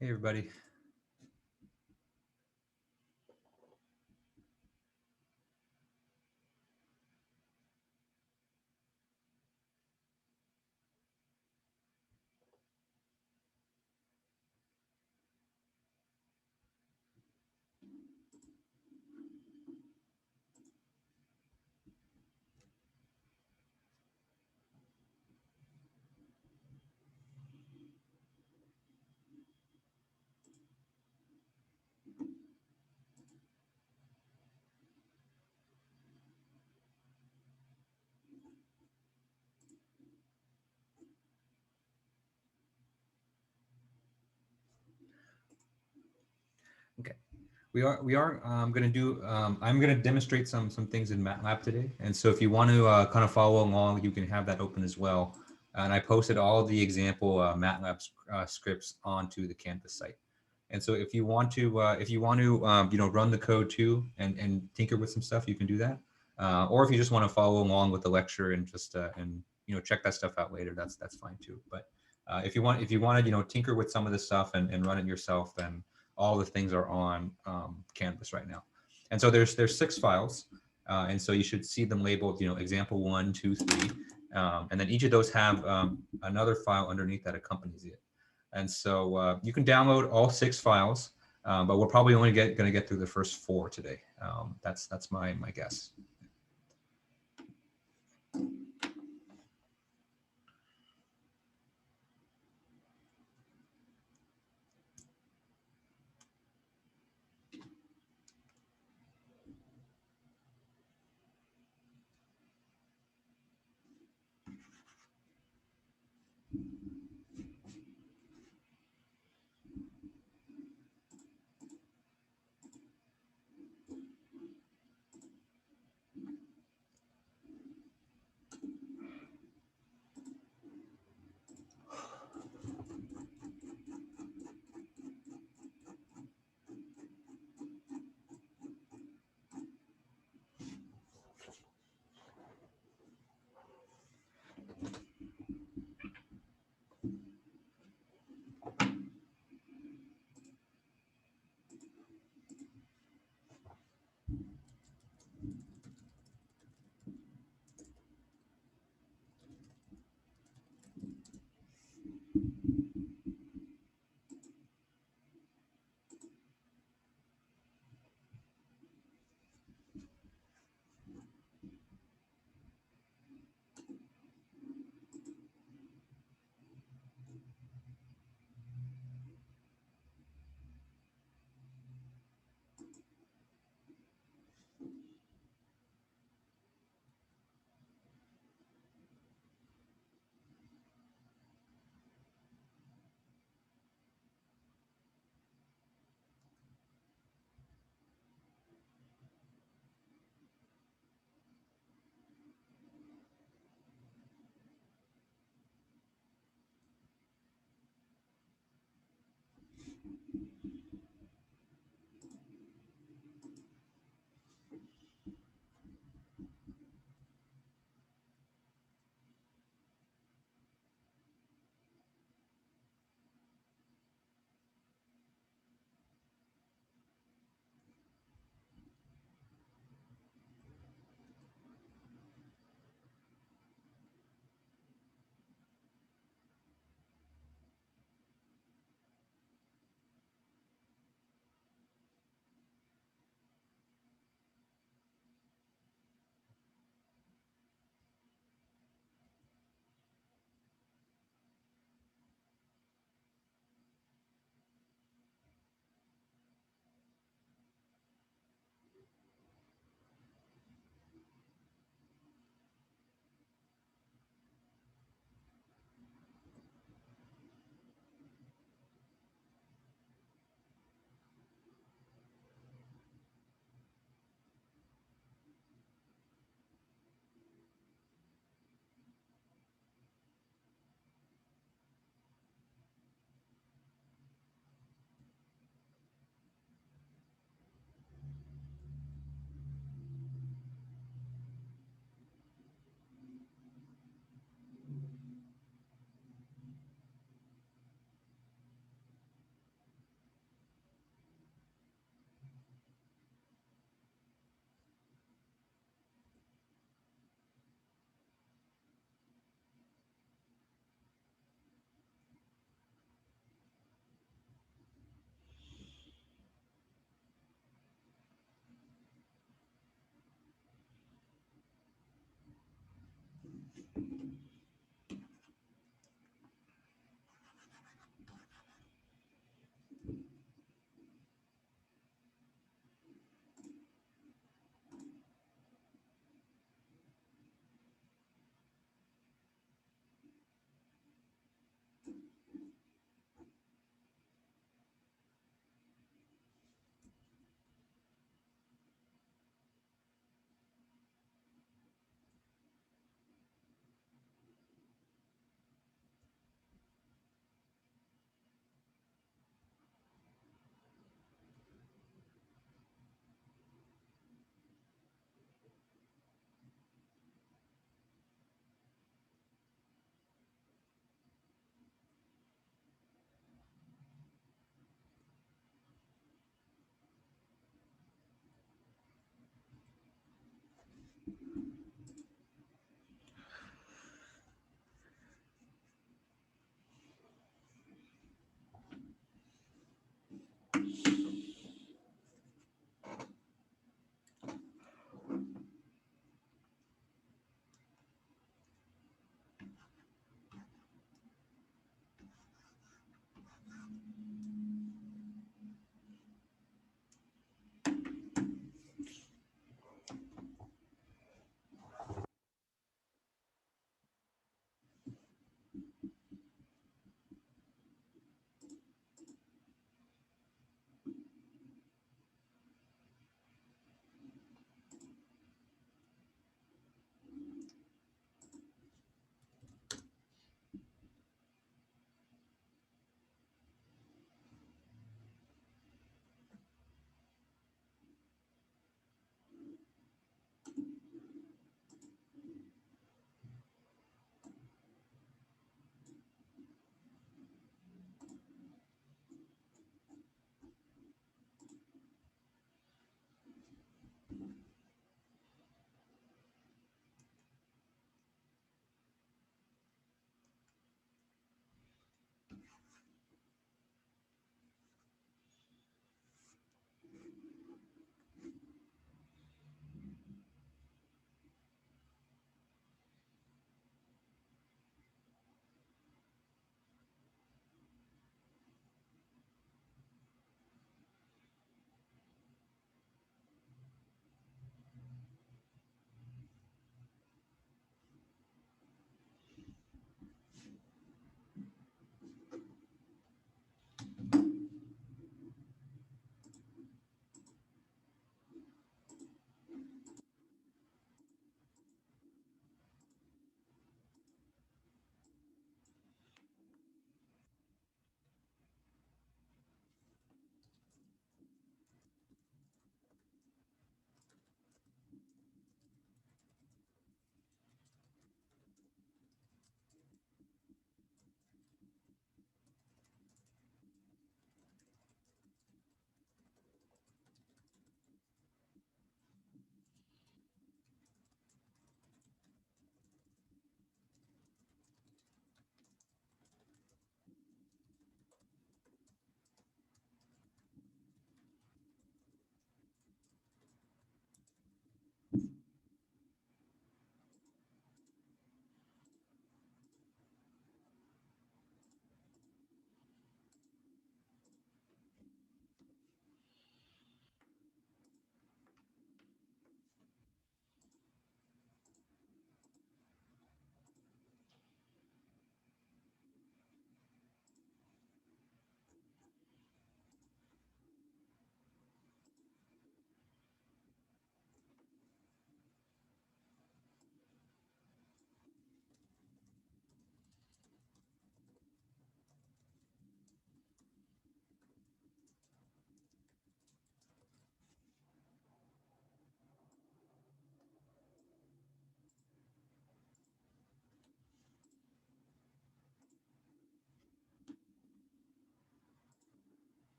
Hey, everybody. Okay, we are going to do. I'm going to demonstrate some things in MATLAB today, and so if you want to kind of follow along, you can have that open as well. And I posted all the example MATLAB scripts onto the Canvas site. And so if you want to run the code too and tinker with some stuff, you can do that. Or if you just want to follow along with the lecture and just and check that stuff out later, that's fine too. But if you want to tinker with some of this stuff and run it yourself, then all the things are on Canvas right now. And so there's 6 files, and so you should see them labeled example 1, 2, 3, and then each of those have another file underneath that accompanies it. And so you can download all 6 files, but we're probably only going to get through the first 4 today. That's my guess.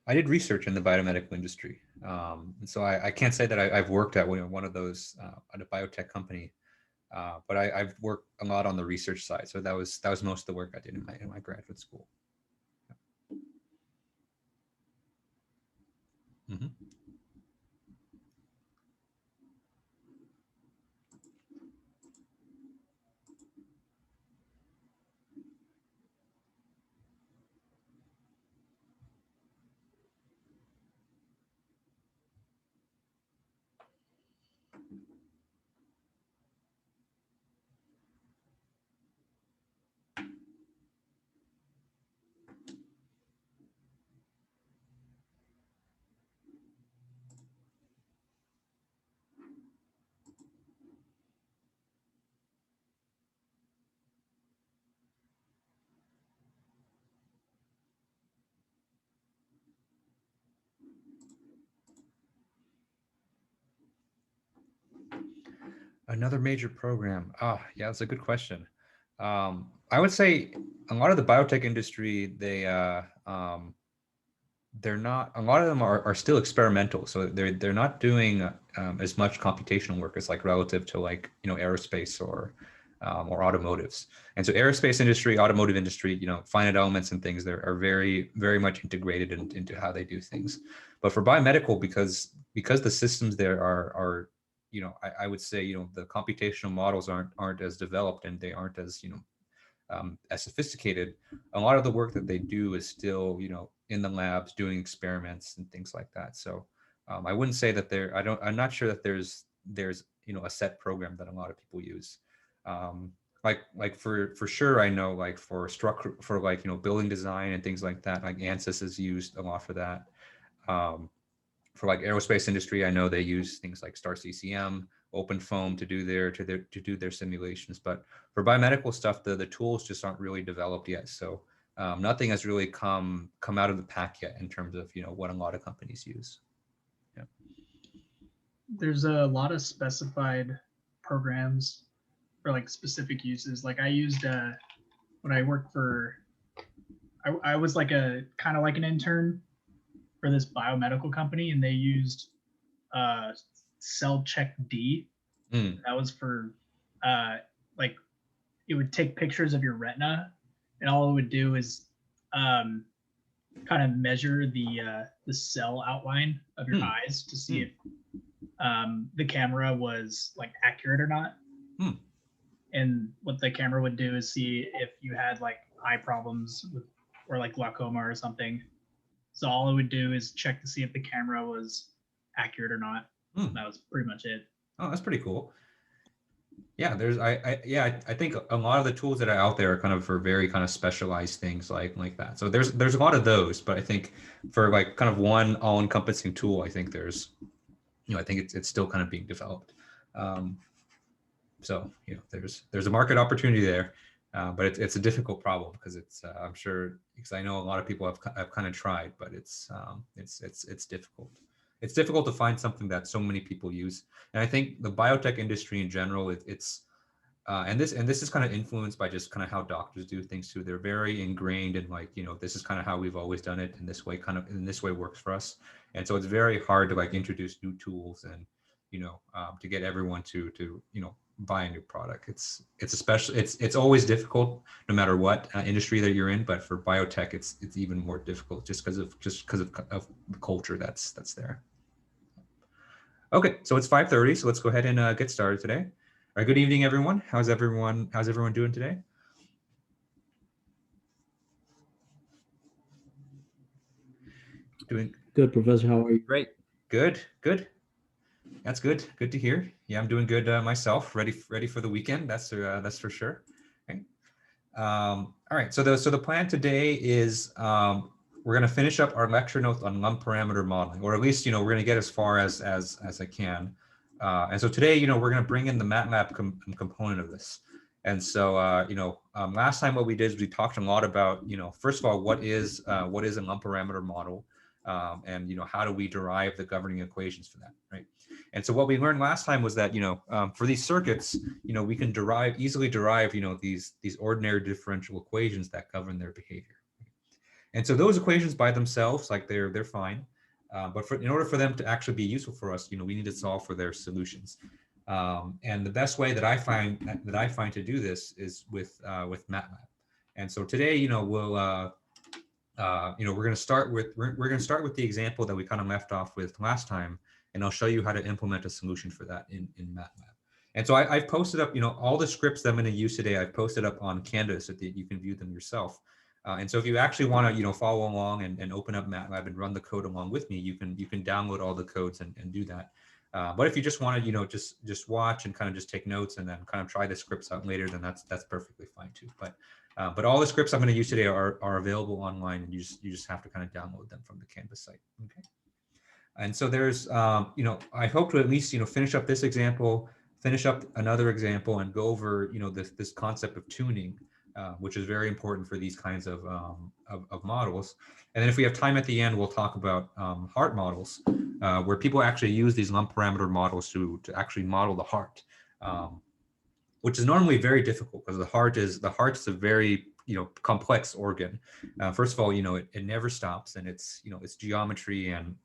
I did research in the biomedical industry. And so I can't say that I've worked at one of those at a biotech company, but I've worked a lot on the research side. So that was most of the work I did in my graduate school. Mm-hmm. Another major program. Yeah, that's a good question. I would say a lot of the biotech industry, they're not, a lot of them are still experimental. So they're not doing as much computational work as like relative to like, aerospace or automotives. And so aerospace industry, automotive industry, finite elements and things there are very, very much integrated into how they do things. But for biomedical, because the systems there are I would say, the computational models aren't as developed and they aren't as sophisticated. A lot of the work that they do is still, in the labs doing experiments and things like that. So I wouldn't say that I'm not sure that there's a set program that a lot of people use. Like for sure, I know like for structure, for like, building design and things like that, like ANSYS is used a lot for that. For like aerospace industry, I know they use things like Star CCM, OpenFOAM to do their simulations. But for biomedical stuff, the tools just aren't really developed yet. So nothing has really come out of the pack yet in terms of what a lot of companies use. Yeah. There's a lot of specified programs for like specific uses. Like I used when I worked for, I was like a kind of like an intern for this biomedical company, and they used Cell Check D. That was for like it would take pictures of your retina, and all it would do is kind of measure the cell outline of your eyes to see if the camera was like accurate or not. And what the camera would do is see if you had like eye problems or like glaucoma or something. So all it would do is check to see if the camera was accurate or not. That was pretty much it. Oh, that's pretty cool. Yeah, I think a lot of the tools that are out there are kind of for very kind of specialized things like that. So there's a lot of those, but I think for like kind of one all-encompassing tool, I think I think it's still kind of being developed. So there's a market opportunity there, but it's a difficult problem because I'm sure, because I know a lot of people have kind of tried, but it's difficult. It's difficult to find something that so many people use. And I think the biotech industry in general, and this is kind of influenced by just kind of how doctors do things too. They're very ingrained in like, this is kind of how we've always done it, and this way works for us. And so it's very hard to like introduce new tools and to get everyone to buy a new product. It's always difficult no matter what industry that you're in, but for biotech it's even more difficult just because of the culture that's there. Okay, so it's 5:30, so let's go ahead and get started today. All right, good evening, everyone. How's everyone doing today? Doing good, Professor. How are you? Great. Good. That's good. Good to hear. Yeah, I'm doing good myself. Ready for the weekend. That's for sure. Okay. All right. So the plan today is we're going to finish up our lecture notes on lump parameter modeling, or at least we're going to get as far as I can. And so today we're going to bring in the MATLAB component of this. And so last time what we did is we talked a lot about first of all what is a lump parameter model, and how do we derive the governing equations for that, right? And so what we learned last time was that for these circuits we can easily derive these ordinary differential equations that govern their behavior. And so those equations by themselves, like they're fine. But in order for them to actually be useful for us, we need to solve for their solutions. And the best way that I find to do this is with MATLAB. And so today, we're going to start with the example that we kind of left off with last time, and I'll show you how to implement a solution for that in MATLAB. And so I've posted up, all the scripts that I'm going to use today. I've posted up on Canvas so that you can view them yourself. And so if you actually want to, follow along and open up MATLAB and run the code along with me, you can download all the codes and do that. But if you just want to, just watch and kind of just take notes and then kind of try the scripts out later, then that's perfectly fine too. But all the scripts I'm going to use today are available online, and you just have to kind of download them from the Canvas site. Okay. And so there's, I hope to at least, finish up this example, finish up another example, and go over, this concept of tuning, which is very important for these kinds of models. And then if we have time at the end, we'll talk about heart models, where people actually use these lump parameter models to actually model the heart, which is normally very difficult because the heart is a very complex organ. First of all, it never stops, and it's its geometry and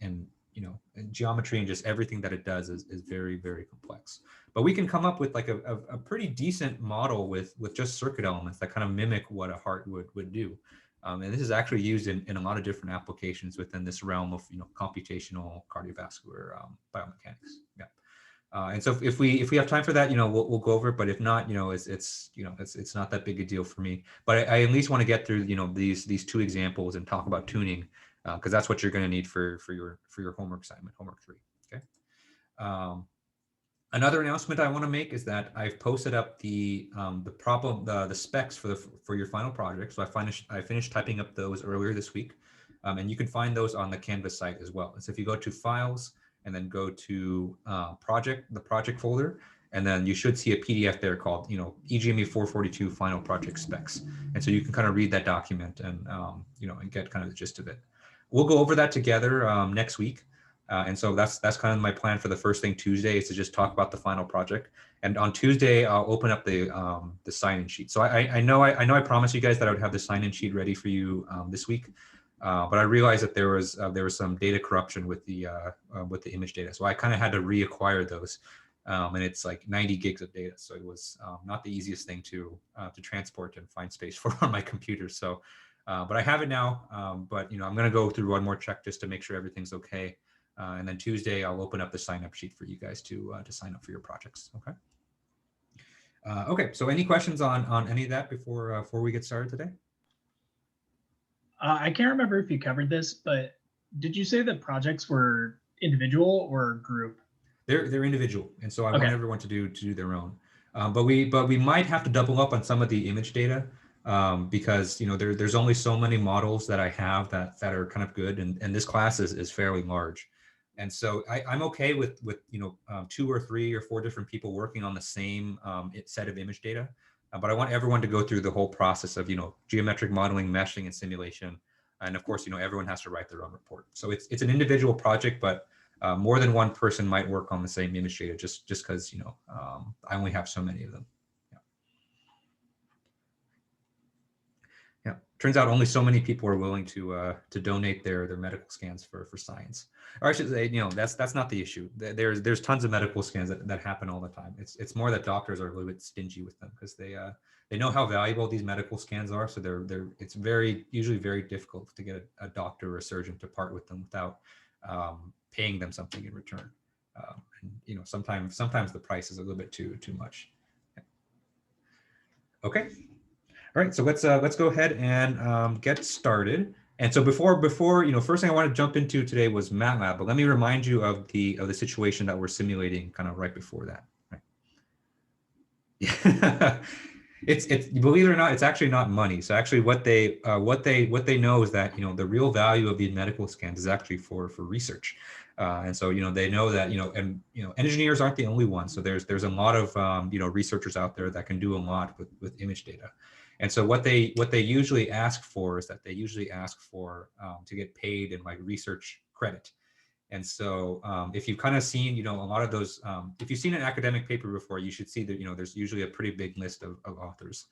geometry and just everything that it does is very, very complex. But we can come up with like a pretty decent model with just circuit elements that kind of mimic what a heart would do. And this is actually used in a lot of different applications within this realm of computational cardiovascular biomechanics. Yeah. And so if we have time for that, we'll go over it. But if not, it's not that big a deal for me. But I at least want to get through these two examples and talk about tuning, because that's what you're going to need for your homework assignment, homework 3. Okay. Another announcement I want to make is that I've posted up the specs for your final project. So I finished typing up those earlier this week, and you can find those on the Canvas site as well. And so if you go to Files and then go to the project folder, and then you should see a PDF there called EGME 442 Final Project Specs. And so you can kind of read that document and and get kind of the gist of it. We'll go over that together next week. And so that's kind of my plan for the first thing Tuesday, is to just talk about the final project. And on Tuesday, I'll open up the sign-in sheet. So I know I promised you guys that I would have the sign-in sheet ready for you this week, but I realized that there was some data corruption with the image data. So I kind of had to reacquire those, and it's like 90 gigs of data. So it was not the easiest thing to transport and find space for on my computer. So, but I have it now. But I'm going to go through one more check just to make sure everything's okay. And then Tuesday, I'll open up the sign-up sheet for you guys to sign up for your projects. Okay. Okay. So, any questions on any of that before we get started today? I can't remember if you covered this, but did you say that projects were individual or group? They're individual, and so I want everyone to do their own. But we might have to double up on some of the image data, because there's only so many models that I have that are kind of good, and this class is fairly large. And so I'm okay with 2 or 3 or 4 different people working on the same set of image data, but I want everyone to go through the whole process of geometric modeling, meshing, and simulation, and of course everyone has to write their own report. So it's an individual project, but more than one person might work on the same image data just because I only have so many of them. Yeah, turns out only so many people are willing to donate their medical scans for science. Or I should say, that's not the issue. There's tons of medical scans that happen all the time. It's more that doctors are a little bit stingy with them because they know how valuable these medical scans are. So it's usually very difficult to get a doctor or a surgeon to part with them without paying them something in return. And sometimes the price is a little bit too much. Okay. All right, so let's go ahead and get started. And so before first thing I want to jump into today was MATLAB, but let me remind you of the situation that we're simulating kind of right before that. Right? Yeah. It's believe it or not, it's actually not money. So actually, what they know is that the real value of these medical scans is actually for research, and so they know that engineers aren't the only ones. So there's a lot of researchers out there that can do a lot with image data. And so what they usually ask for is that they usually ask for to get paid in like research credit. And so if you've kind of seen, a lot of those, if you've seen an academic paper before, you should see that, there's usually a pretty big list of authors.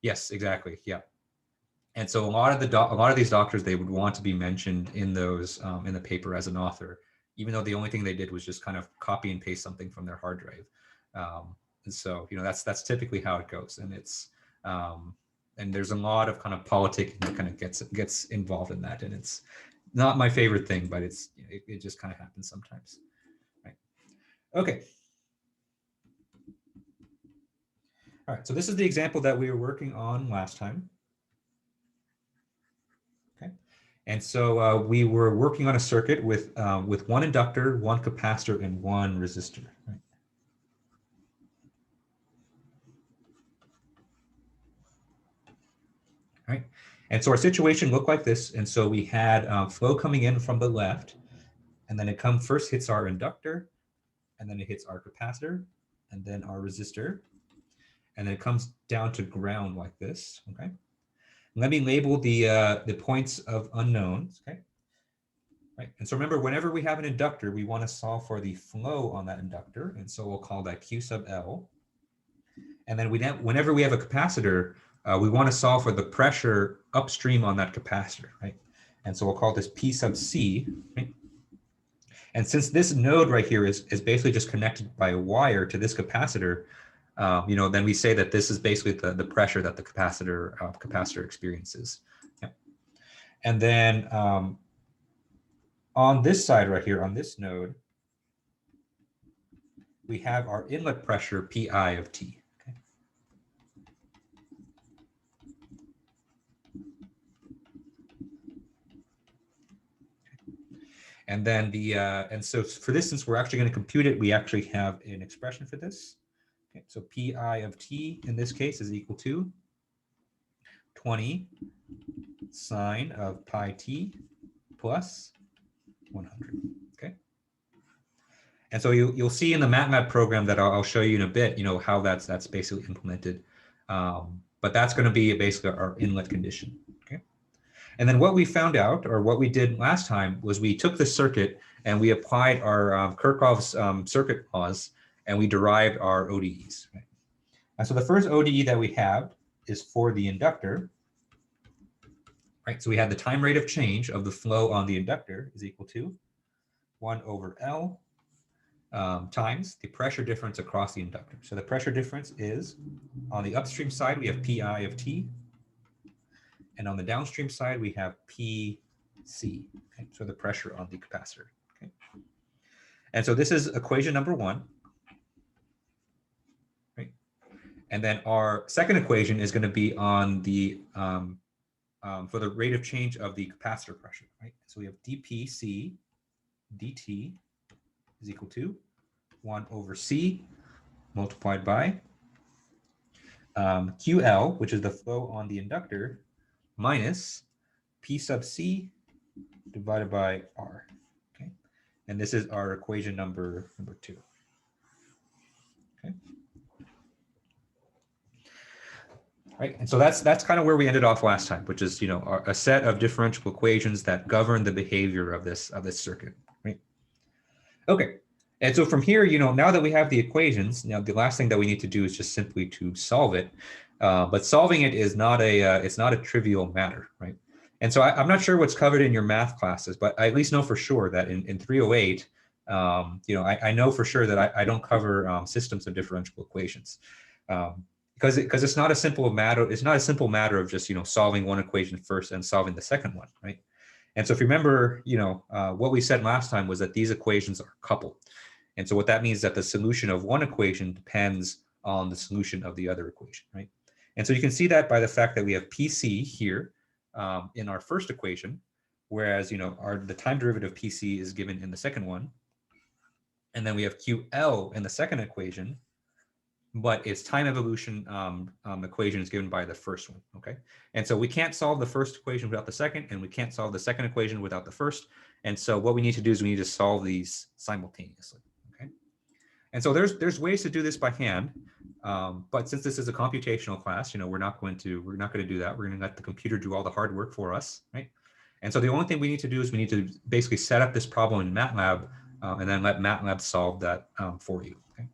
Yes, exactly. Yeah. And so a lot of these doctors, they would want to be mentioned in those in the paper as an author, even though the only thing they did was just kind of copy and paste something from their hard drive. And so, you know, that's typically how it goes. And it's and there's a lot of kind of politicking that kind of gets involved in that. And it's not my favorite thing, but it just kind of happens sometimes. Right. Okay. All right. So this is the example that we were working on last time. Okay. And so we were working on a circuit with one inductor, one capacitor, and one resistor. Right? Right. And so our situation looked like this. And so we had flow coming in from the left, and then it first hits our inductor, and then it hits our capacitor, and then our resistor, and then it comes down to ground like this. Okay. Let me label the points of unknowns. Okay. Right. And so remember, whenever we have an inductor, we want to solve for the flow on that inductor, and so we'll call that Q sub L. And then whenever we have a capacitor, we want to solve for the pressure upstream on that capacitor, right? And so we'll call this P sub C, right? And since this node right here is basically just connected by a wire to this capacitor, you know, then we say that this is basically the pressure that the capacitor experiences. Yeah. And then on this side right here, on this node, we have our inlet pressure Pi of T. And then and so for this, since we're actually going to compute it, we actually have an expression for this. Okay, so Pi of T in this case is equal to 20 sine of pi T plus 100. Okay. And so you'll see in the Matlab program that I'll show you in a bit, you know, how that's basically implemented. But that's going to be basically our inlet condition. Okay. And then what we found out, or what we did last time, was we took the circuit and we applied our Kirchhoff's circuit laws, and we derived our ODEs. Right? And so the first ODE that we have is for the inductor. Right? So we had the time rate of change of the flow on the inductor is equal to 1 over L times the pressure difference across the inductor. So the pressure difference is, on the upstream side, we have Pi of T. And on the downstream side, we have PC, okay? So the pressure on the capacitor. Okay? And so this is equation number 1. Right? And then our second equation is going to be on the for the rate of change of the capacitor pressure. Right? So we have dPc dt is equal to 1 over C multiplied by QL, which is the flow on the inductor, minus P sub C divided by R. Okay, and this is our equation number 2. Okay. Right, and so that's kind of where we ended off last time, which is, you know, a set of differential equations that govern the behavior of this circuit. Right. Okay. And so from here, you know, now that we have the equations, now the last thing that we need to do is just simply to solve it. But solving it is not it's not a trivial matter, right? And so I'm not sure what's covered in your math classes, but I at least know for sure that in 308, you know, I know for sure that I don't cover systems of differential equations, because it's not a simple matter. It's not a simple matter of just, you know, solving one equation first and solving the second one, right? And so if you remember, you know, what we said last time was that these equations are coupled. And so what that means is that the solution of one equation depends on the solution of the other equation, right? And so you can see that by the fact that we have PC here in our first equation, whereas, you know, the time derivative of PC is given in the second one. And then we have QL in the second equation, but its time evolution equation is given by the first one, okay? And so we can't solve the first equation without the second, and we can't solve the second equation without the first. And so what we need to do is we need to solve these simultaneously. And so there's ways to do this by hand, but since this is a computational class, you know, we're not going to do that. We're going to let the computer do all the hard work for us, right? And so the only thing we need to do is we need to basically set up this problem in MATLAB and then let MATLAB solve that for you. Okay?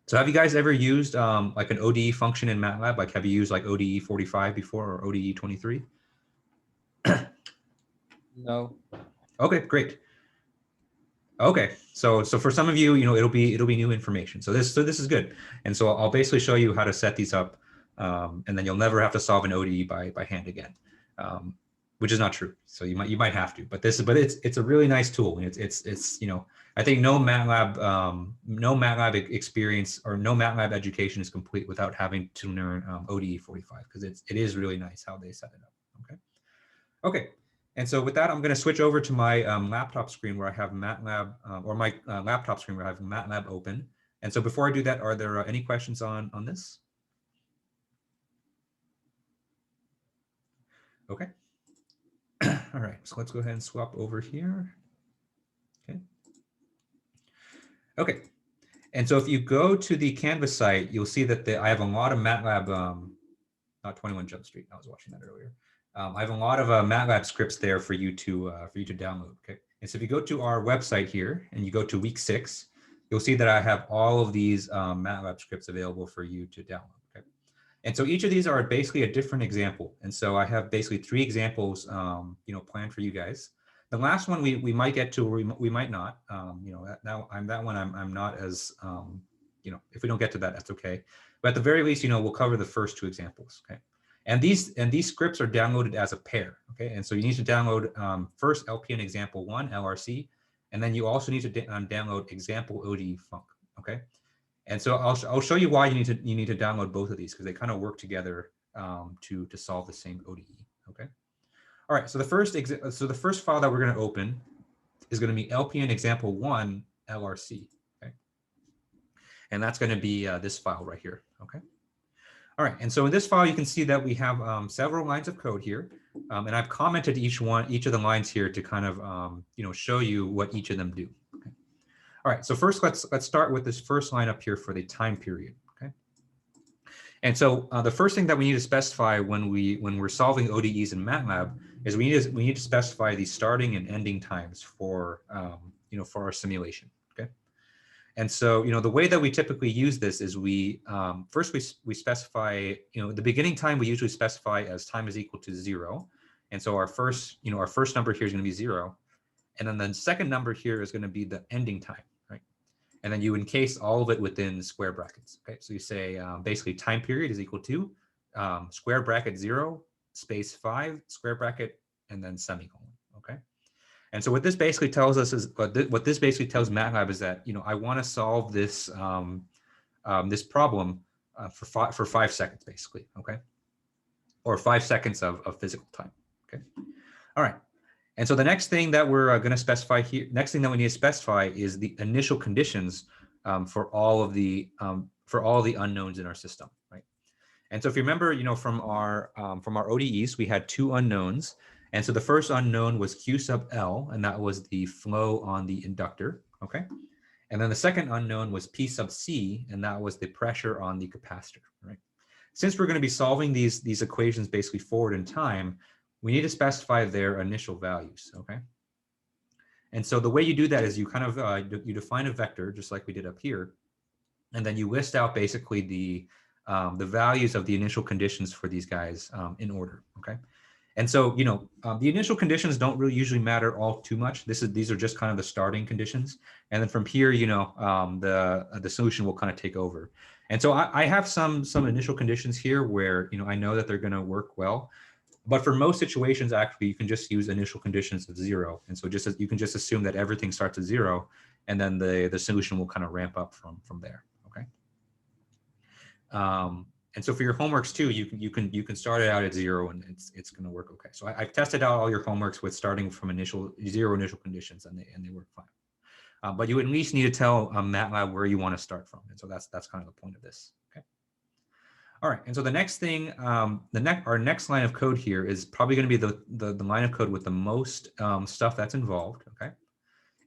So have you guys ever used like an ODE function in MATLAB? Like, have you used like ODE 45 before or ODE 23? No. Okay, great. Okay, so for some of you, it'll be new information. So this is good. And so I'll basically show you how to set these up, and then you'll never have to solve an ODE by hand again, which is not true. So you might have to, but it's a really nice tool. And it's I think no MATLAB experience or no MATLAB education is complete without having to learn ODE 45, because it is really nice how they set it up. Okay. Okay. And so with that, I'm going to switch over to my laptop screen where I have MATLAB, or my laptop screen where I have MATLAB open. And so before I do that, are there any questions on this? Okay. All right, so let's go ahead and swap over here. Okay. Okay. And so if you go to the Canvas site, you'll see that I have a lot of MATLAB, not 21 Jump Street, I was watching that earlier. I have a lot of Matlab scripts there for you to download. Okay, and so if you go to our website here and you go to week 6, you'll see that I have all of these Matlab scripts available for you to download. Okay, and so each of these are basically a different example, and so I have basically 3 examples, planned for you guys. The last one we might get to, or we might not. That one I'm not as if we don't get to that, that's okay. But at the very least, we'll cover the first 2 examples. Okay. And these scripts are downloaded as a pair, okay? And so you need to download first LPN example 1, LRC, and then you also need to download example ODE func, okay? And so I'll show you why you need to download both of these, because they kind of work together to solve the same ODE, okay? All right, so the first file that we're going to open is going to be LPN example 1 LRC, okay? And that's going to be this file right here, okay? All right, and so in this file, you can see that we have several lines of code here, and I've commented each of the lines here to kind of show you what each of them do. Okay. All right, so first let's start with this first line up here for the time period. Okay, and so the first thing that we need to specify when we're solving ODEs in MATLAB is we need to specify the starting and ending times for for our simulation. And so, the way that we typically use this is first we specify, the beginning time we usually specify as time is equal to 0. And so our first number here is going to be 0. And then the second number here is going to be the ending time, right? And then you encase all of it within square brackets. Okay, so you say basically time period is equal to square bracket 0, space 5, square bracket, and then semicolon. Okay. And so what this basically tells us is what this basically tells MATLAB is that I want to solve this this problem for 5 seconds basically, okay, or 5 seconds of physical time. Okay, all right. And so the next thing that we're going to specify here, next thing that we need to specify is the initial conditions for all of the unknowns in our system, right? And so if you remember, from our ODEs, we had 2 unknowns. And so the first unknown was Q sub L, and that was the flow on the inductor, okay? And then the second unknown was P sub C, and that was the pressure on the capacitor, right? Since we're going to be solving these equations basically forward in time, we need to specify their initial values, okay? And so the way you do that is you kind of, you define a vector, just like we did up here, and then you list out basically the values of the initial conditions for these guys in order, okay? And so, the initial conditions don't really usually matter all too much. These are just kind of the starting conditions. And then from here, the solution will kind of take over. And so I have some initial conditions here where, I know that they're going to work well. But for most situations, actually, you can just use initial conditions of 0. And so you can just assume that everything starts at 0, and then the solution will kind of ramp up from there, okay? And so for your homeworks too, you can start it out at 0 and it's going to work okay. So I've tested out all your homeworks with starting from 0 initial conditions, and they work fine. But you at least need to tell MATLAB where you want to start from, and so that's kind of the point of this. Okay. All right, and so the next thing, our next line of code here is probably going to be the line of code with the most stuff that's involved. Okay.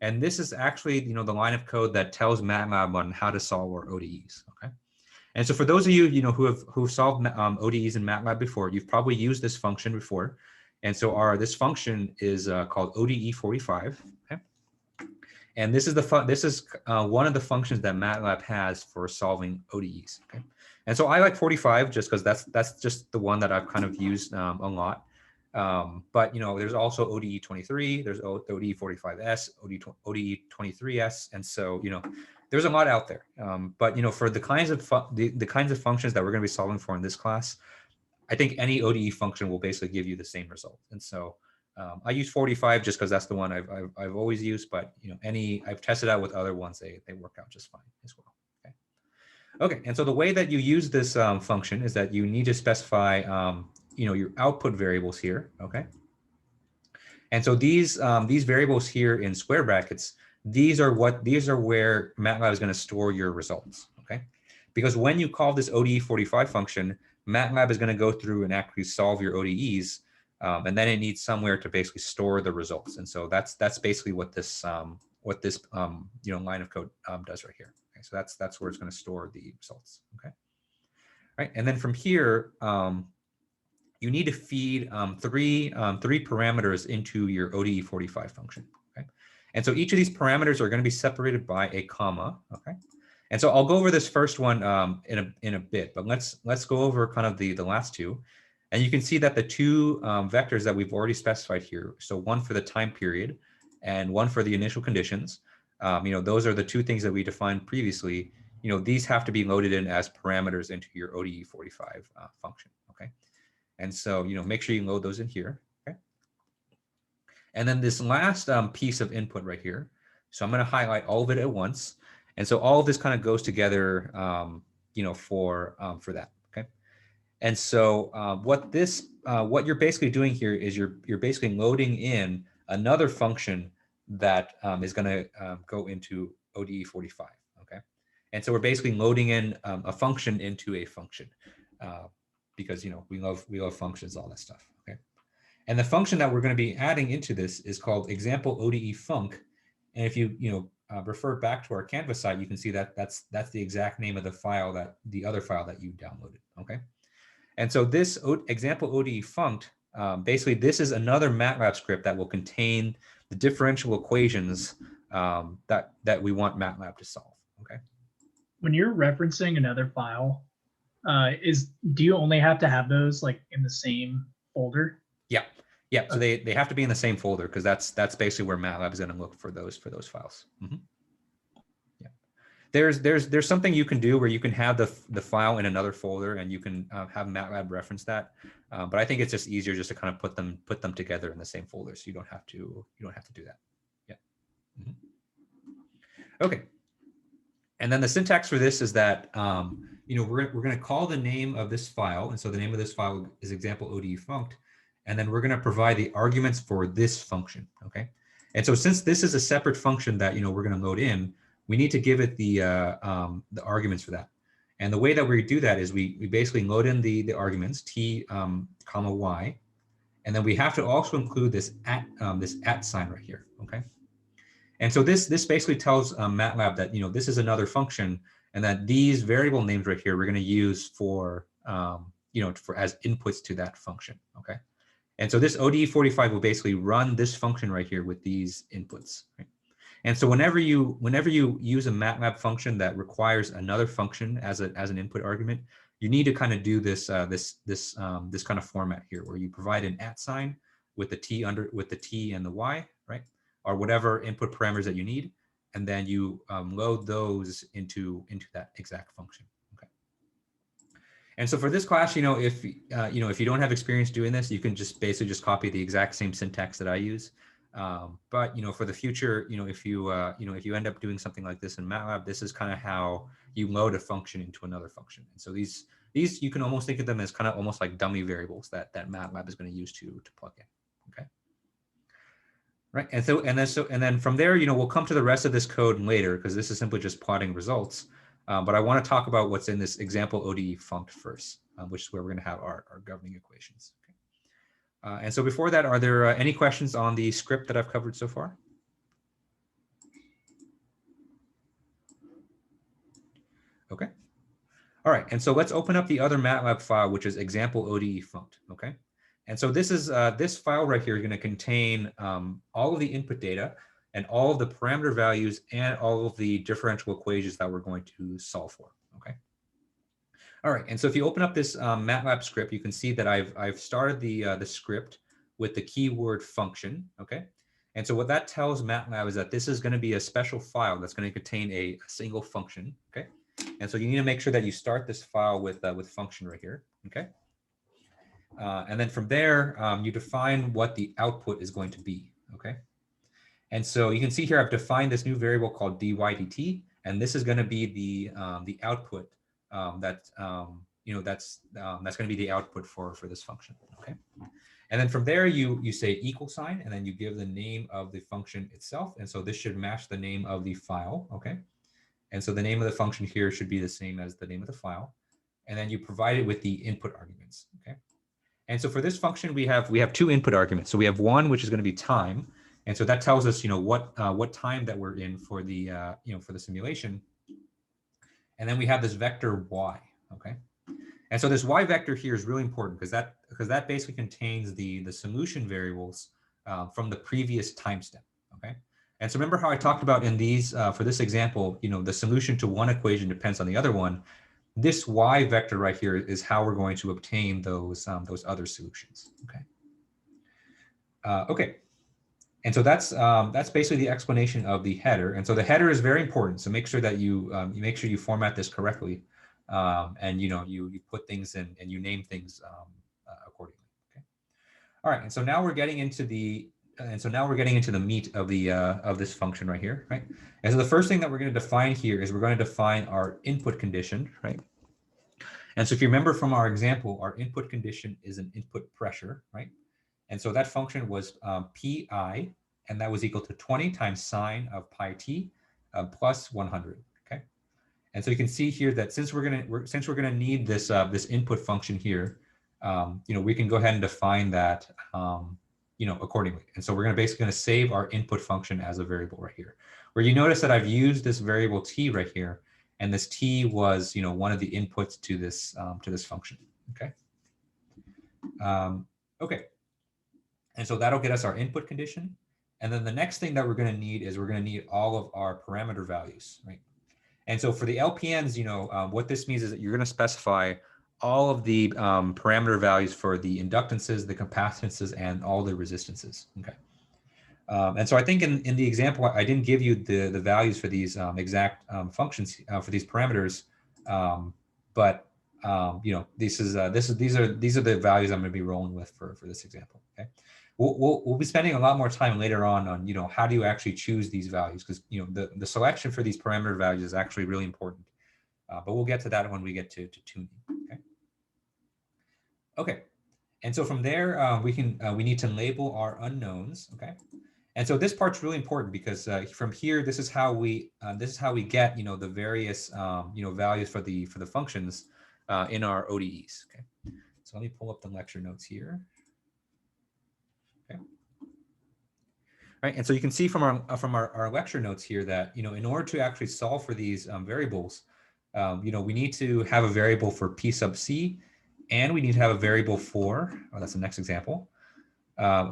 And this is actually the line of code that tells MATLAB on how to solve our ODEs. Okay. And so for those of you, who've solved ODEs in MATLAB before, you've probably used this function before. And so this function is called ODE 45. Okay? And this is one of the functions that MATLAB has for solving ODEs. Okay? And so I like 45 just because that's just the one that I've kind of used a lot. But there's also ODE 23, there's ODE 45S, ODE 23S, and so there's a lot out there. But for the kinds of the kinds of functions that we're going to be solving for in this class, I think any ODE function will basically give you the same result. And so I use 45 just because that's the one I've always used. But I've tested out with other ones, they work out just fine as well. Okay, and so the way that you use this function is that you need to specify your output variables here. Okay, and so these variables here in square brackets, these are where MATLAB is going to store your results. Okay, because when you call this ODE 45 function, MATLAB is going to go through and actually solve your ODEs, and then it needs somewhere to basically store the results. And so that's basically what this line of code does right here. Okay, so that's where it's going to store the results. Okay, right, and then from here, you need to feed three parameters into your ODE 45 function. Okay, and so each of these parameters are going to be separated by a comma. Okay, and so I'll go over this first one in a bit, but let's go over kind of the last two, and you can see that the two vectors that we've already specified here. So one for the time period, and one for the initial conditions. Those are the two things that we defined previously. These have to be loaded in as parameters into your ODE 45 function. Okay, and so make sure you load those in here. Okay, and then this last piece of input right here. So I'm going to highlight all of it at once. And so all of this kind of goes together, for that. Okay. And so what you're basically doing here is you're basically loading in another function that is going to go into ODE 45. Okay. And so we're basically loading in a function into a function because we love functions, all that stuff. Okay. And the function that we're going to be adding into this is called example ODE func. And if you refer back to our Canvas site, you can see that that's the exact name of the file the other file that you downloaded. Okay, and so this example ODE func, basically this is another Matlab script that will contain the differential equations that we want Matlab to solve. Okay. When you're referencing another file, do you only have to have those like in the same folder? Yeah. Yeah, so they have to be in the same folder because that's basically where MATLAB is going to look for those files. Mm-hmm. Yeah, there's something you can do where you can have the file in another folder and you can have MATLAB reference that, but I think it's just easier just to kind of put them together in the same folder, so you don't have to do that. Yeah. Mm-hmm. Okay. And then the syntax for this is that we're going to call the name of this file, and so the name of this file is example ODE func. And then we're going to provide the arguments for this function. Okay. And so since this is a separate function that we're going to load in, we need to give it the arguments for that. And the way that we do that is we basically load in the arguments t comma y, and then we have to also include this at sign right here. Okay. And so this basically tells MATLAB that this is another function, and that these variable names right here we're going to use for as inputs to that function. Okay. And so this ODE 45 will basically run this function right here with these inputs. Right? And so whenever you use a MATLAB function that requires another function as an input argument, you need to kind of do this this kind of format here, where you provide an at sign with the t and the y, right, or whatever input parameters that you need, and then you load those into that exact function. And so for this class, if you don't have experience doing this, you can just basically just copy the exact same syntax that I use. But for the future, if you end up doing something like this in MATLAB, this is kind of how you load a function into another function. And so these you can almost think of them as kind of almost like dummy variables that MATLAB is going to use to plug in. Okay. Right. And then from there, we'll come to the rest of this code later, because this is simply just plotting results. But I want to talk about what's in this example ODE func first, which is where we're going to have our governing equations. Okay. And so before that, are there any questions on the script that I've covered so far? Okay. All right. And so let's open up the other MATLAB file, which is example ODE func. Okay. And so this is this file right here is going to contain all of the input data and all of the parameter values and all of the differential equations that we're going to solve for. Okay. All right. And so if you open up this MATLAB script, you can see that I've started the script with the keyword function, okay? And so what that tells MATLAB is that this is going to be a special file that's going to contain a single function, okay? And so you need to make sure that you start this file with function right here, okay? And then from there, you define what the output is going to be, okay? And so you can see here, I've defined this new variable called dy dt, and this is going to be the output that's going to be the output for this function, okay? And then from there, you say equal sign, and then you give the name of the function itself. And so this should match the name of the file, okay? And so the name of the function here should be the same as the name of the file. And then you provide it with the input arguments, okay? And so for this function, we have two input arguments. So we have one, which is going to be time. And so that tells us, what time that we're in for the, for the simulation. And then we have this vector y, okay? And so this y vector here is really important because that basically contains the solution variables from the previous time step, okay? And so remember how I talked about in these, for this example, the solution to one equation depends on the other one. This y vector right here is how we're going to obtain those other solutions, okay? Okay. And so that's basically the explanation of the header. And so the header is very important. So make sure that you make sure you format this correctly. And you put things in and you name things accordingly. Okay. All right. And so now we're getting into the meat of the of this function right here, right? And so the first thing that we're going to define here is we're going to define our input condition, right? And so if you remember from our example, our input condition is an input pressure, right? And so that function was pi, and that was equal to 20 times sine of pi t plus 100. Okay. And so you can see here that since we're gonna need this this input function here, we can go ahead and define that accordingly. And so we're basically gonna save our input function as a variable right here. Where you notice that I've used this variable t right here, and this t was one of the inputs to this function. Okay. Okay. And so that'll get us our input condition. And then the next thing that we're going to need is we're going to need all of our parameter values, right? And so for the LPNs, what this means is that you're going to specify all of the parameter values for the inductances, the capacitances, and all the resistances. Okay. And so I think in the example, I didn't give you the values for these exact functions for these parameters, but these are the values I'm going to be rolling with for this example. Okay. We'll be spending a lot more time later on how do you actually choose these values, because the selection for these parameter values is actually really important. But we'll get to that when we get to tuning. Okay. Okay. And so from there we need to label our unknowns. Okay. And so this part's really important because from here this is how we get the various values for the functions in our ODEs. Okay. So let me pull up the lecture notes here. Okay. Right, and so you can see from our lecture notes here that in order to actually solve for these variables, we need to have a variable for p sub c, and we need to have a variable for that's the next example.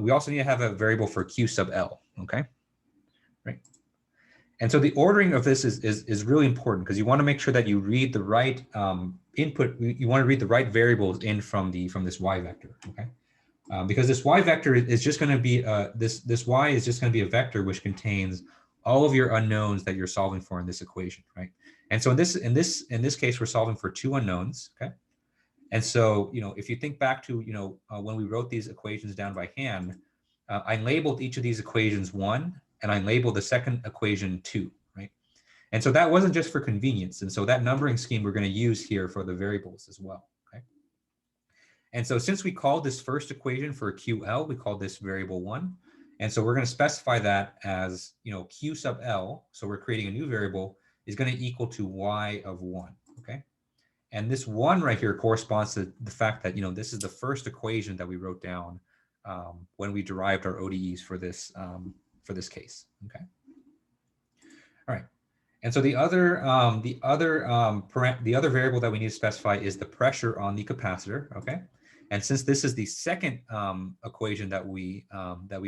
We also need to have a variable for q sub l. Okay, right. And so the ordering of this is really important because you want to make sure that you read the right input. You want to read the right variables in from this y vector. Okay. Because this y vector is just going to be this y is just going to be a vector which contains all of your unknowns that you're solving for in this equation, right? And so in this case, we're solving for two unknowns, okay? And so if you think back to when we wrote these equations down by hand, I labeled each of these equations 1, and I labeled the second equation 2, right? And so that wasn't just for convenience, and so that numbering scheme we're going to use here for the variables as well. And so since we called this first equation for QL, we called this variable 1. And so we're going to specify that as, Q sub L. So we're creating a new variable is going to equal to Y of 1. Okay. And this 1 right here corresponds to the fact that, this is the first equation that we wrote down when we derived our ODEs for this case. Okay. All right. And so the other variable that we need to specify is the pressure on the capacitor. Okay. And since this is the second equation that we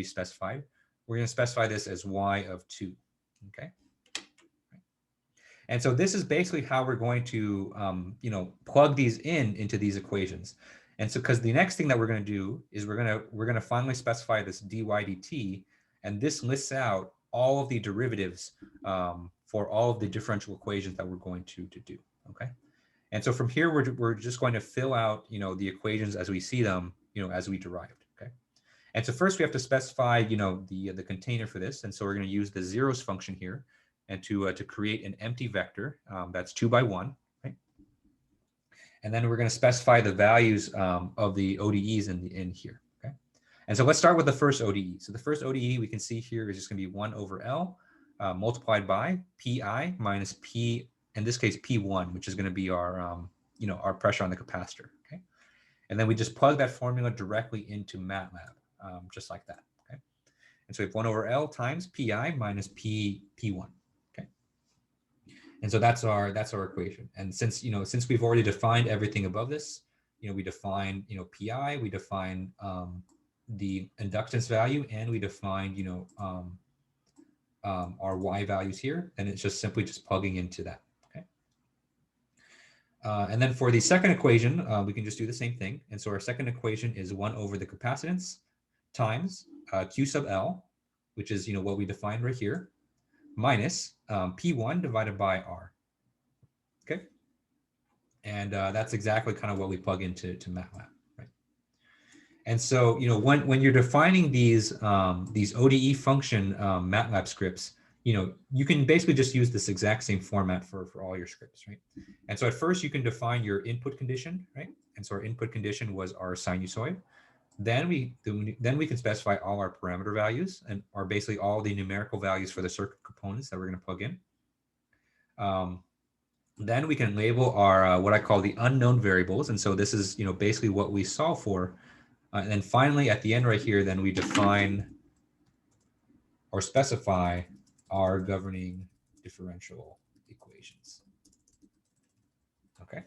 specified, we're going to specify this as y of 2. Okay. And so this is basically how we're going to plug these into these equations. And so, because the next thing that we're going to do is we're going to finally specify this dy dt, and this lists out all of the derivatives for all of the differential equations that we're going to do. Okay. And so from here, we're just going to fill out, the equations as we see them, as we derived. Okay. And so first we have to specify, the container for this. And so we're going to use the zeros function here and to create an empty vector that's 2 by 1. Right. And then we're going to specify the values of the ODEs in here. Okay. And so let's start with the first ODE. So the first ODE we can see here is just going to be 1 over L multiplied by Pi minus P, in this case, P1, which is going to be our, our pressure on the capacitor. Okay. And then we just plug that formula directly into MATLAB, just like that. Okay. And so we have 1 over L times Pi minus P1. Okay. And so that's our equation. And since we've already defined everything above this, we define Pi, we define the inductance value, and we define our Y values here, and it's just simply plugging into that. Okay. And then for the second equation, we can just do the same thing. And so our second equation is 1 over the capacitance times Q sub L, which is what we defined right here, minus P1 divided by R. Okay. And that's exactly kind of what we plug into MATLAB. Right. And so when you're defining these ODE function MATLAB scripts, you can basically just use this exact same format for all your scripts, right? And so at first you can define your input condition, right? And so our input condition was our sinusoid. Then we can specify all our parameter values, and are basically all the numerical values for the circuit components that we're going to plug in. Then we can label our what I call the unknown variables, and so this is basically what we solve for. And then finally, at the end right here, then we define or specify our governing differential equations. Okay.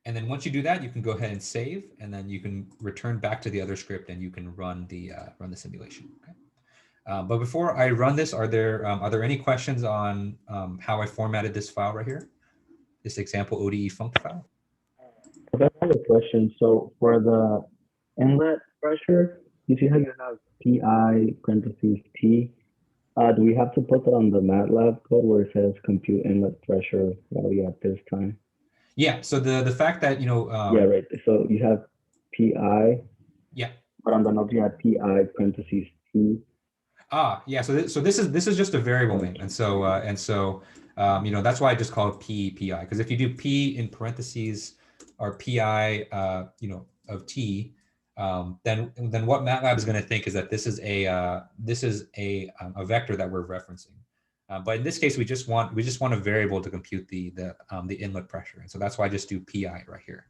And then once you do that, you can go ahead and save, and then you can return back to the other script, and you can run the simulation. Okay. But before I run this, are there any questions on how I formatted this file right here, this example ODE func file? I have a question. So for the inlet pressure, you see how you have PI parentheses T. Do we have to put that on the MATLAB code where it says compute inlet pressure value at this time? Yeah. So the fact that yeah, right. So you have PI. Yeah. But on the note you have PI parentheses T. Yeah. So this is just a variable name, and so that's why I just call it PI, because if you do P in parentheses or PI of T, then what MATLAB is going to think is that this is a vector that we're referencing. But in this case, we just want a variable to compute the inlet pressure, and so that's why I just do PI right here.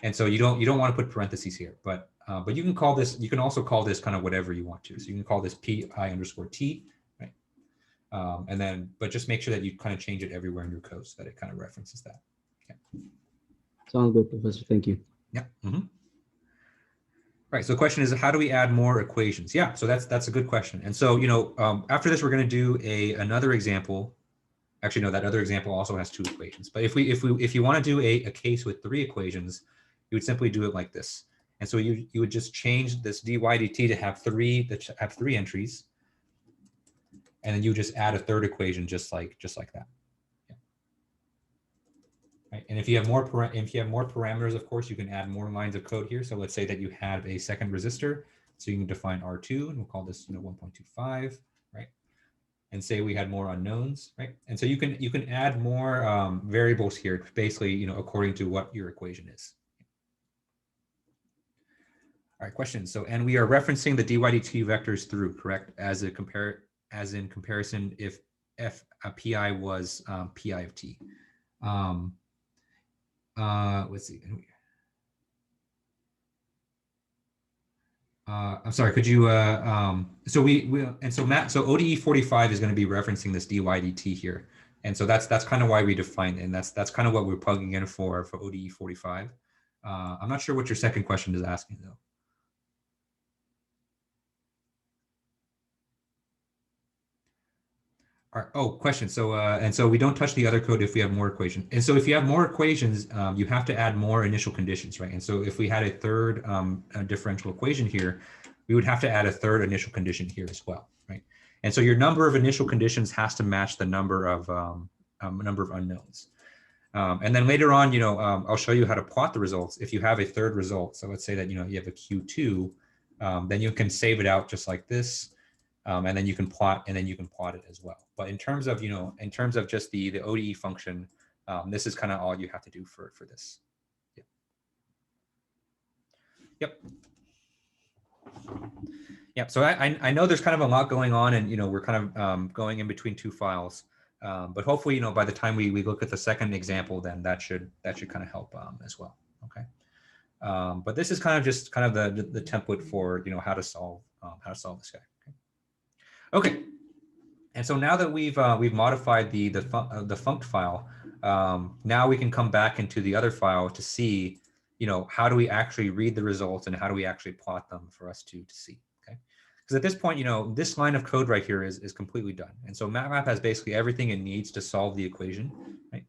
And so you don't want to put parentheses here, but you can call this. You can also call this kind of whatever you want to. So you can call this PI underscore T, right? And then, but just make sure that you kind of change it everywhere in your code so that it kind of references that. Okay. Sounds good, Professor. Thank you. Yeah. Mm-hmm. Right. So the question is, how do we add more equations? Yeah. So that's a good question. And so after this, we're going to do another example. Actually, no, that other example also has 2 equations. But if you want to do a case with 3 equations, you would simply do it like this. And so you would just change this dy dt to have 3 entries, and then you just add a 3rd equation just like that. Yeah. Right. And if you have more parameters, of course, you can add more lines of code here. So let's say that you have a second resistor, so you can define R2, and we'll call this 1.25, right? And say we had more unknowns, right? And so you can add more variables here, basically, according to what your equation is. All right, question. So, and we are referencing the dy dt vectors through, correct? As in comparison, if f pi was pi of t. Let's see. I'm sorry. Could you? So ODE 45 is going to be referencing this dy dt here, and so that's kind of why we defined it, and that's kind of what we're plugging in for ODE 45. I'm not sure what your second question is asking though. Oh, question. So, and so we don't touch the other code if we have more equations. And so if you have more equations, you have to add more initial conditions, right? And so if we had a third differential equation here, we would have to add a third initial condition here as well, right? And so your number of initial conditions has to match the number of unknowns. And then later on, I'll show you how to plot the results. If you have a third result, so let's say that, you have a Q2, then you can save it out just like this. And then you can plot, it as well. But in terms of, just the ODE function, this is kind of all you have to do for this. Yep. Yep. So I know there's kind of a lot going on, and we're kind of going in between two files. But hopefully, by the time we look at the second example, then that should kind of help as well. Okay. But this is kind of just the template for how to solve this guy. Okay, and so now that we've modified the funct file, now we can come back into the other file to see, how do we actually read the results and how do we actually plot them for us to see. Okay, because at this point, this line of code right here is completely done, and so MATLAB has basically everything it needs to solve the equation, right?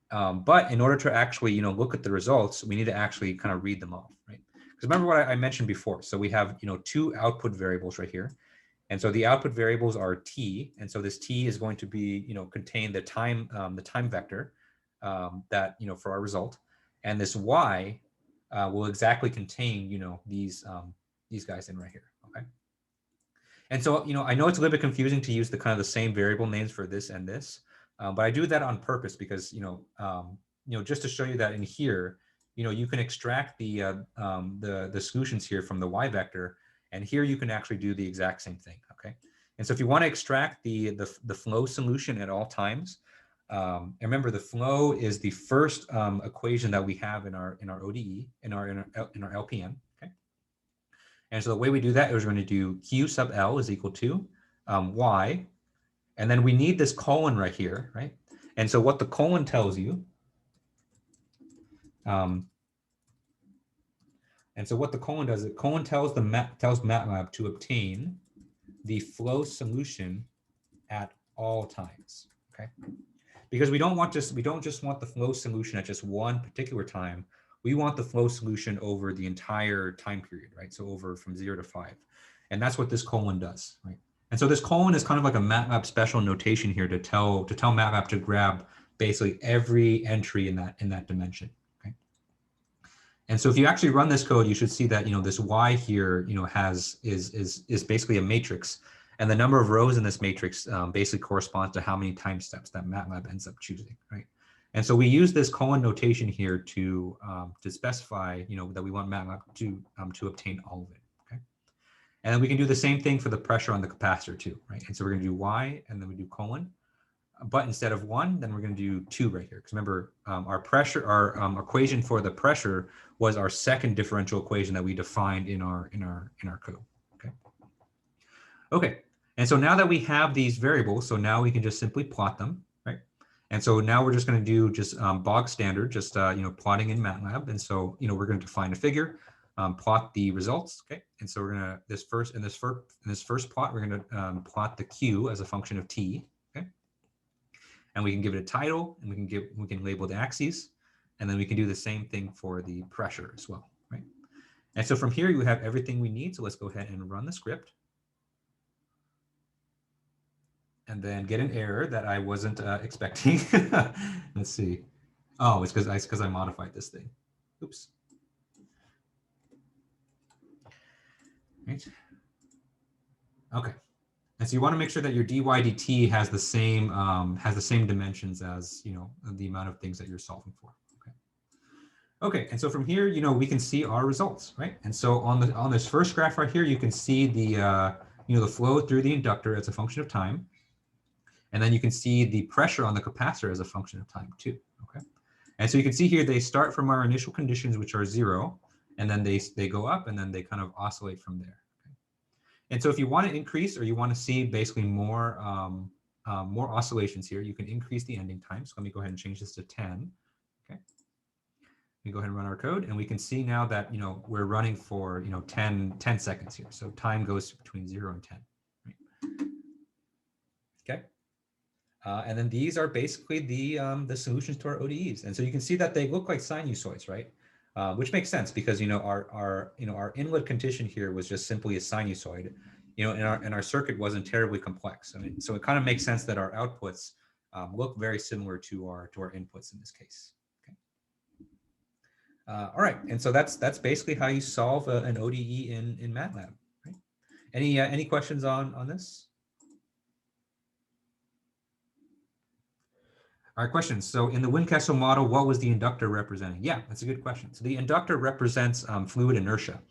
But in order to actually look at the results, we need to actually kind of read them off, right? Because remember what I mentioned before. So we have two output variables right here. And so the output variables are t, and so this t is going to be contain the time vector that for our result, and this y will exactly contain these guys in right here. Okay, and so I know it's a little bit confusing to use the kind of the same variable names for this and this, but I do that on purpose because just to show you that in here you can extract the solutions here from the y vector. And here you can actually do the exact same thing, okay? And so if you want to extract the flow solution at all times, remember the flow is the first equation that we have in our ODE, in our LPN, okay? And so the way we do that is we're going to do Q sub L is equal to Y, and then we need this colon right here, right? And so what the colon tells you, and so what the colon does, the colon tells MATLAB to obtain the flow solution at all times. Okay, because we don't just want the flow solution at just one particular time. We want the flow solution over the entire time period, right? So over from 0 to 5, and that's what this colon does, right? And so this colon is kind of like a MATLAB special notation here to tell MATLAB to grab basically every entry in that dimension. And so if you actually run this code, you should see that this y here is basically a matrix, and the number of rows in this matrix basically corresponds to how many time steps that MATLAB ends up choosing, right? And so we use this colon notation here to specify that we want MATLAB to obtain all of it. Okay, and then we can do the same thing for the pressure on the capacitor too, right? And so we're going to do y, and then we do colon. But instead of 1, then we're going to do 2 right here. Because remember, our equation for the pressure was our second differential equation that we defined in our code. Okay. Okay. And so now that we have these variables, so now we can just simply plot them, right? And so now we're just going to do just bog standard, just plotting in MATLAB. And so we're going to define a figure, plot the results. Okay. And so we're going to in this first plot, we're going to plot the Q as a function of t. And we can give it a title, and we can label the axes, and then we can do the same thing for the pressure as well, right? And so from here you have everything we need. So let's go ahead and run the script, and then get an error that I wasn't expecting. Let's see. Oh, it's because I modified this thing. Oops. Right. Okay. And so you want to make sure that your dy dt has the same dimensions as the amount of things that you're solving for. Okay. Okay. And so from here, we can see our results, right? And so on this first graph right here, you can see the the flow through the inductor as a function of time, and then you can see the pressure on the capacitor as a function of time too. Okay. And so you can see here they start from our initial conditions, which are 0, and then they go up, and then they kind of oscillate from there. And so if you want to increase, or you want to see basically more oscillations here, you can increase the ending time. So let me go ahead and change this to 10. Okay. We go ahead and run our code, and we can see now that we're running for 10 seconds here. So time goes between 0 and 10. Right? Okay. And then these are basically the solutions to our ODEs. And so you can see that they look like sinusoids, right? Which makes sense because, our inlet condition here was just simply a sinusoid, and our circuit wasn't terribly complex. I mean, so it kind of makes sense that our outputs look very similar to our inputs in this case. Okay. All right. And so that's basically how you solve an ODE in MATLAB. Right? Any questions on this? All right, questions. So in the Windkessel model, what was the inductor representing? Yeah, that's a good question. So the inductor represents fluid inertia.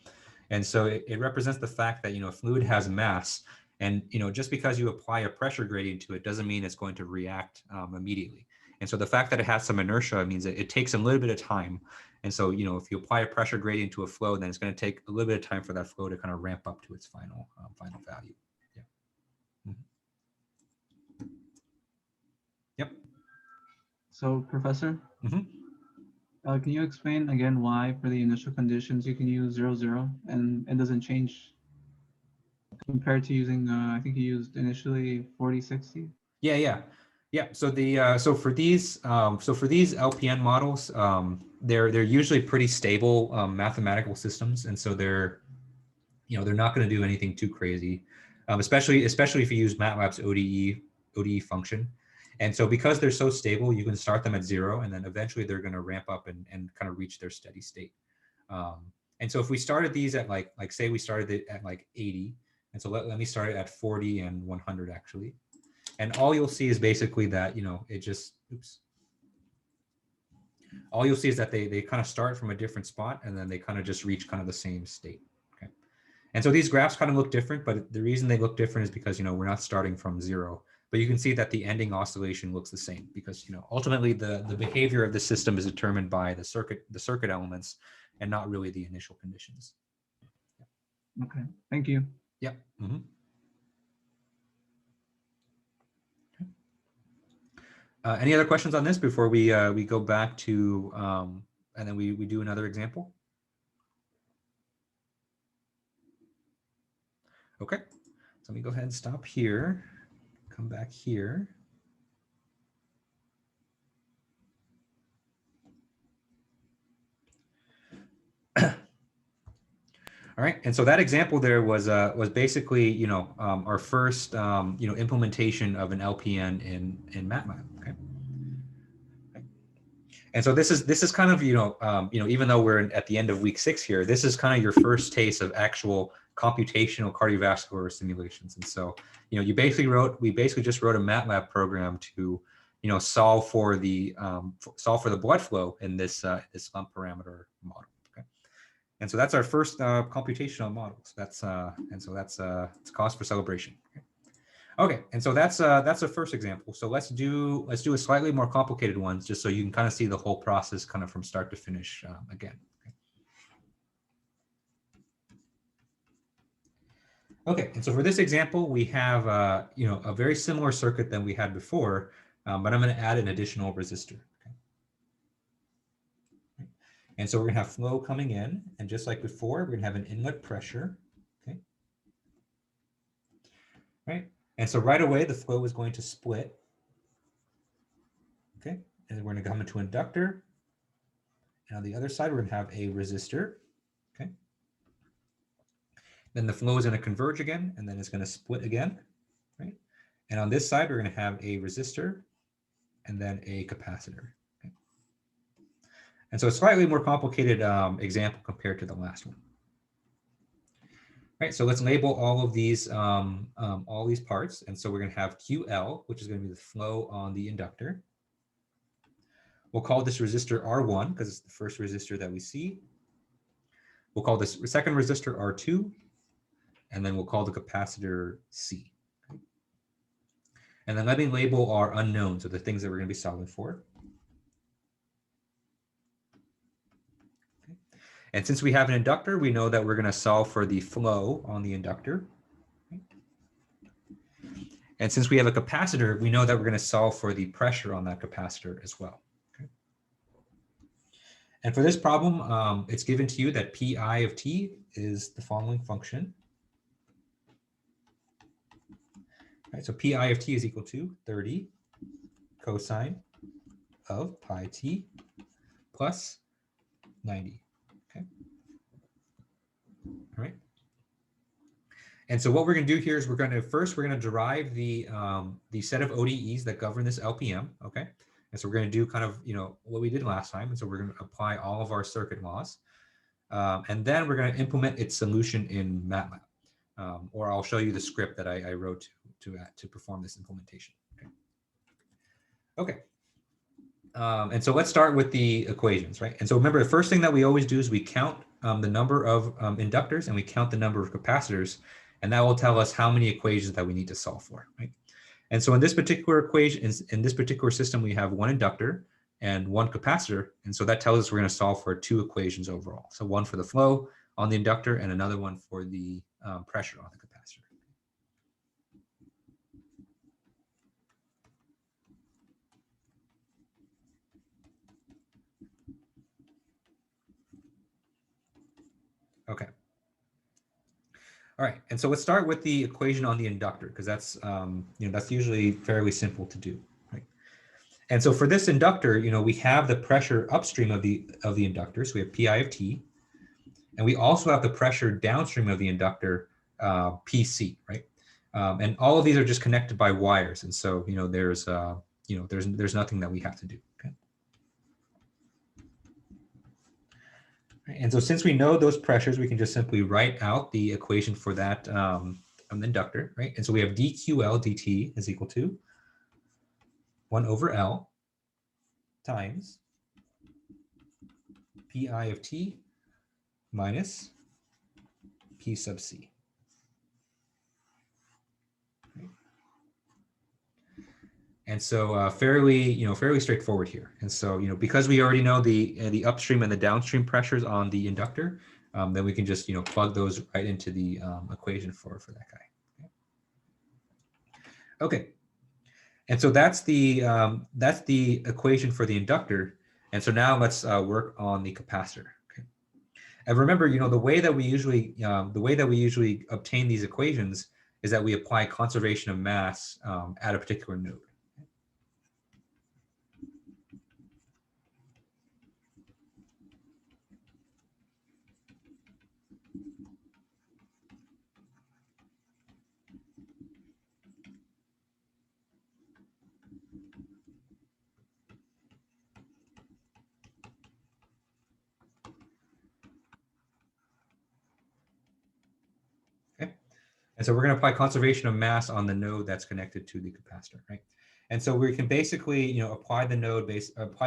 And so it represents the fact that, a fluid has mass, and, just because you apply a pressure gradient to it doesn't mean it's going to react immediately. And so the fact that it has some inertia means that it takes a little bit of time. And so, if you apply a pressure gradient to a flow, then it's going to take a little bit of time for that flow to kind of ramp up to its final value. Yeah. Mm-hmm. Yep. So, Professor, Mm-hmm. Can you explain again why for the initial conditions you can use 0, 0 and it doesn't change compared to using, I think you used initially 40, 60? Yeah. So so for these LPN models, they're usually pretty stable mathematical systems, and so they're not going to do anything too crazy, especially if you use MATLAB's ODE function. And so because they're so stable, you can start them at 0, and then eventually they're going to ramp up and kind of reach their steady state. And so if we started these at like say we started it at like 80, and so let me start it at 40 and 100 actually. And all you'll see is basically that, it just, all you'll see is that they kind of start from a different spot, and then they kind of just reach kind of the same state. Okay. And so these graphs kind of look different, but the reason they look different is because, we're not starting from 0. But you can see that the ending oscillation looks the same because, ultimately the behavior of the system is determined by the circuit elements and not really the initial conditions. Okay, thank you. Yep. Mm-hmm. Any other questions on this before we go back to, and then we do another example? Okay, so let me go ahead and stop here, come back here. All right, and so that example there was basically our first implementation of an LPN in MATLAB. Okay, and so this is kind of even though we're at the end of week 6 here, this is kind of your first taste of actual computational cardiovascular simulations. And so we basically just wrote a MATLAB program to solve for the blood flow in this lump parameter model. And so that's our first computational model. So that's it's cause for celebration. Okay, and so that's the first example. So let's do a slightly more complicated one, just so you can kind of see the whole process kind of from start to finish again. Okay, and so for this example, we have a very similar circuit than we had before, but I'm going to add an additional resistor. And so we're gonna have flow coming in, and just like before, we're gonna have an inlet pressure, okay? Right, and so right away, the flow is going to split, okay? And then we're gonna come into inductor, and on the other side, we're gonna have a resistor, okay? Then the flow is gonna converge again, and then it's gonna split again, right? And on this side, we're gonna have a resistor, and then a capacitor. And so a slightly more complicated example compared to the last one. Right, so let's label all of these parts. And so we're going to have QL, which is going to be the flow on the inductor. We'll call this resistor R1 because it's the first resistor that we see. We'll call this second resistor R2, and then we'll call the capacitor C. And then let me label our unknowns, so the things that we're going to be solving for. And since we have an inductor, we know that we're going to solve for the flow on the inductor. And since we have a capacitor, we know that we're going to solve for the pressure on that capacitor as well. Okay. And for this problem, it's given to you that Pi of t is the following function. Right, so pi of t is equal to 30 cosine of pi t plus 90. Okay. All right. And so what we're going to do here is we're going to derive the set of ODEs that govern this LPM. Okay. And so we're going to do kind of, what we did last time. And so we're going to apply all of our circuit laws. And then we're going to implement its solution in Matlab. Or I'll show you the script that I wrote to perform this implementation. Okay. And so let's start with the equations, right? And so remember, the first thing that we always do is we count the number of inductors and we count the number of capacitors, and that will tell us how many equations that we need to solve for, right? And so in this particular equation, in this particular system, we have one inductor and one capacitor. And so that tells us we're going to solve for 2 equations overall. So one for the flow on the inductor and another one for the pressure on the capacitor. Okay. All right, and so let's start with the equation on the inductor, because that's that's usually fairly simple to do, right? And so for this inductor, we have the pressure upstream of the inductor, so we have pi of t, and we also have the pressure downstream of the inductor, PC, right? And all of these are just connected by wires, and so there's nothing that we have to do. Okay. And so since we know those pressures, we can just simply write out the equation for that inductor, right? And so we have dQL dt is equal to 1 over L times pi of t minus p sub c. Right? And so fairly straightforward here. And so, because we already know the upstream and the downstream pressures on the inductor, then we can just, plug those right into the equation for that guy. Okay. And so that's the equation for the inductor. And so now let's work on the capacitor. Okay. And remember, the way that we usually obtain these equations is that we apply conservation of mass at a particular node. And so we're going to apply conservation of mass on the node that's connected to the capacitor, right? And so we can basically, apply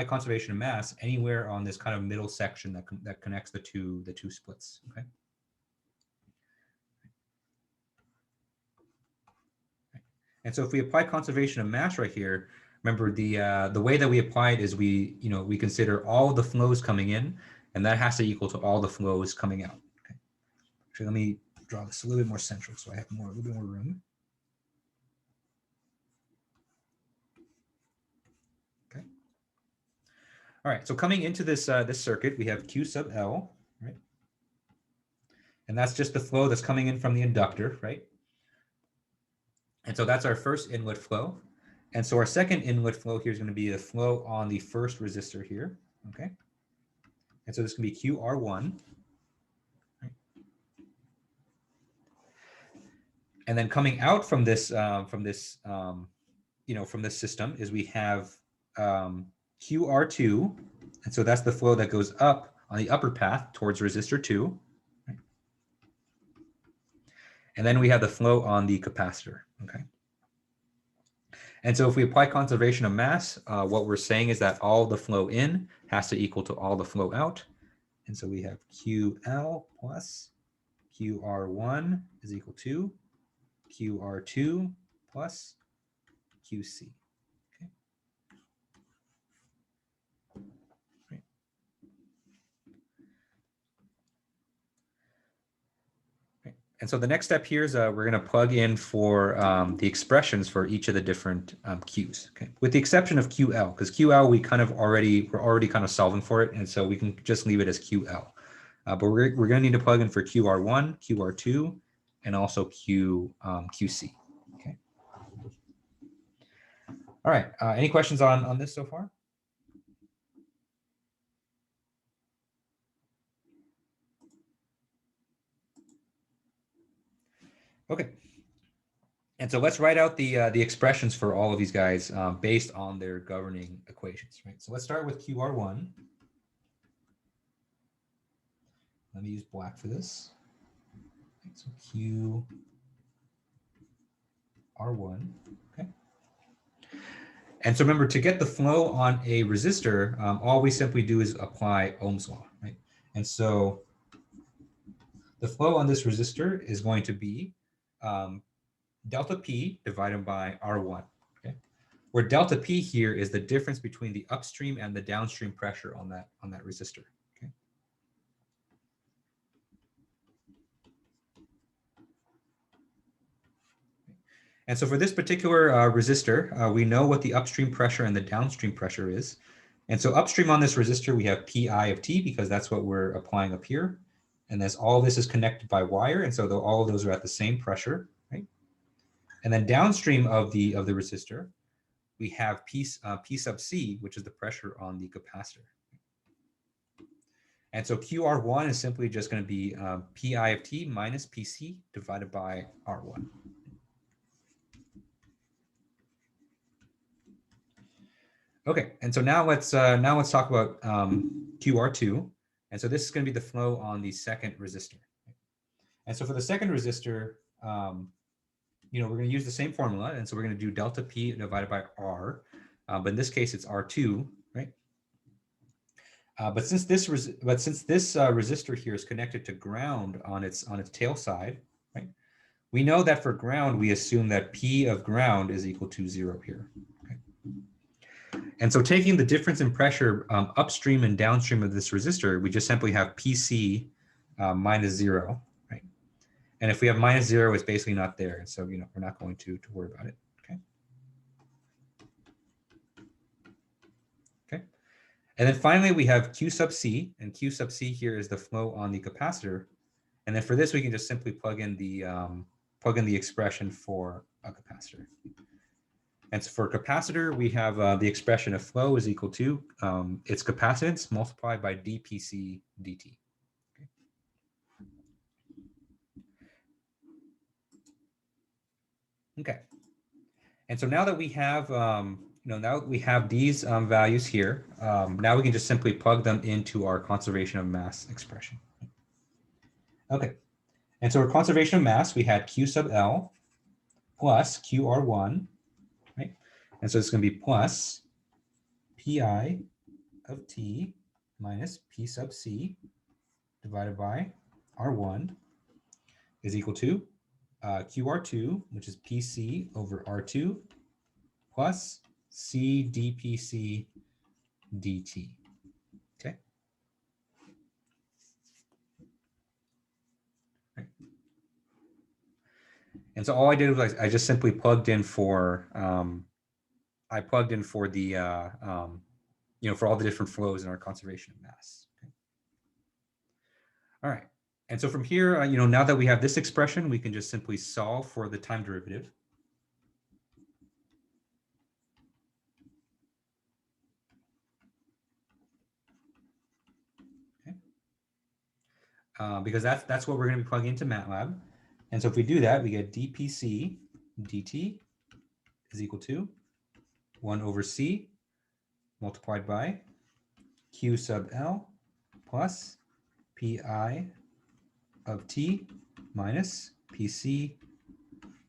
conservation of mass anywhere on this kind of middle section that connects the two splits, okay? And so if we apply conservation of mass right here, remember the way that we apply it is we consider all the flows coming in, and that has to equal to all the flows coming out. Okay. Actually, let me draw this a little bit more central so I have a little bit more room. Okay. All right, so coming into this this circuit, we have Q sub L, right? And that's just the flow that's coming in from the inductor, right? And so that's our first inlet flow. And so our second inlet flow here is going to be the flow on the first resistor here, okay? And so this can be QR1. And then coming out from this system is we have QR2, and so that's the flow that goes up on the upper path towards resistor 2. Right? And then we have the flow on the capacitor. Okay. And so if we apply conservation of mass, what we're saying is that all the flow in has to equal to all the flow out. And so we have QL plus QR1 is equal to QR2 plus QC. Okay. Right. Right. And so the next step here is we're going to plug in for the expressions for each of the different Qs. Okay. With the exception of QL, because QL we're already kind of solving for it, and so we can just leave it as QL. But we're going to need to plug in for QR1, QR2, and also QC. Okay. All right. Any questions on this so far? Okay. And so let's write out the expressions for all of these guys based on their governing equations, right? So let's start with QR1. Let me use black for this. So QR1, okay. And so remember, to get the flow on a resistor, all we simply do is apply Ohm's law, right? And so the flow on this resistor is going to be delta P divided by R1, okay? Where delta P here is the difference between the upstream and the downstream pressure on that resistor, okay? And so for this particular resistor, we know what the upstream pressure and the downstream pressure is. And so upstream on this resistor, we have Pi of T because that's what we're applying up here. And as all this is connected by wire, and so all of those are at the same pressure, right? And then downstream of the resistor, we have P sub C, which is the pressure on the capacitor. And so QR1 is simply just going to be Pi of T minus PC divided by R1. Okay, and so now let's talk about QR2. And so this is going to be the flow on the second resistor. And so for the second resistor, we're going to use the same formula, and so we're going to do delta P divided by R, but in this case it's R2, right? But since this resistor here is connected to ground on its tail side, right? We know that for ground we assume that P of ground is equal to 0 here. And so taking the difference in pressure upstream and downstream of this resistor, we just simply have PC minus 0, right? And if we have minus 0, it's basically not there. So, we're not going to worry about it, okay? Okay. And then finally, we have Q sub C, and Q sub C here is the flow on the capacitor. And then for this, we can just simply plug in the expression for a capacitor. And so for capacitor, we have the expression of flow is equal to its capacitance multiplied by dPc dt. Okay. And so now that we have now that we have these values here, now we can just simply plug them into our conservation of mass expression. Okay. And so our conservation of mass, we had Q sub L plus QR1, right? And so it's going to be plus Pi of T minus P sub C divided by R1 is equal to QR2, which is PC over R2 plus C dPc dt. Okay. Right. And so all I did was I just simply plugged in for the for all the different flows in our conservation of mass. Okay. All right. And so from here, now that we have this expression, we can just simply solve for the time derivative. Okay. Because that's what we're going to be plugging into Matlab. And so if we do that, we get dPc dt is equal to 1 over C multiplied by Q sub L plus Pi of T minus PC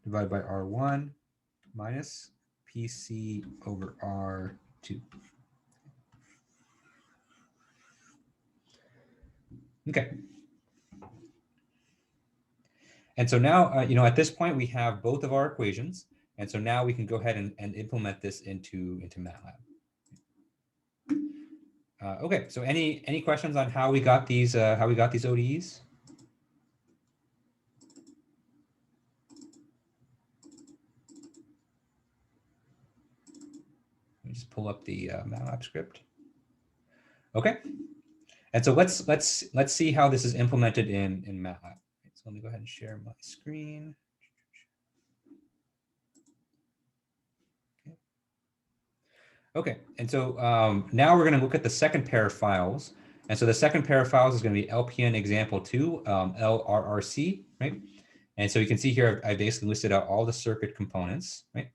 divided by R1 minus PC over R2. Okay. And so now, at this point, we have both of our equations. And so now we can go ahead and implement this into Matlab. Okay, so any questions on how we got these ODEs? Let me just pull up the Matlab script. Okay, and so let's see how this is implemented in Matlab. So let me go ahead and share my screen. Okay. Okay, and so now we're going to look at the second pair of files. And so the second pair of files is going to be LPN example 2, LRRC, right? And so you can see here, I basically listed out all the circuit components, right?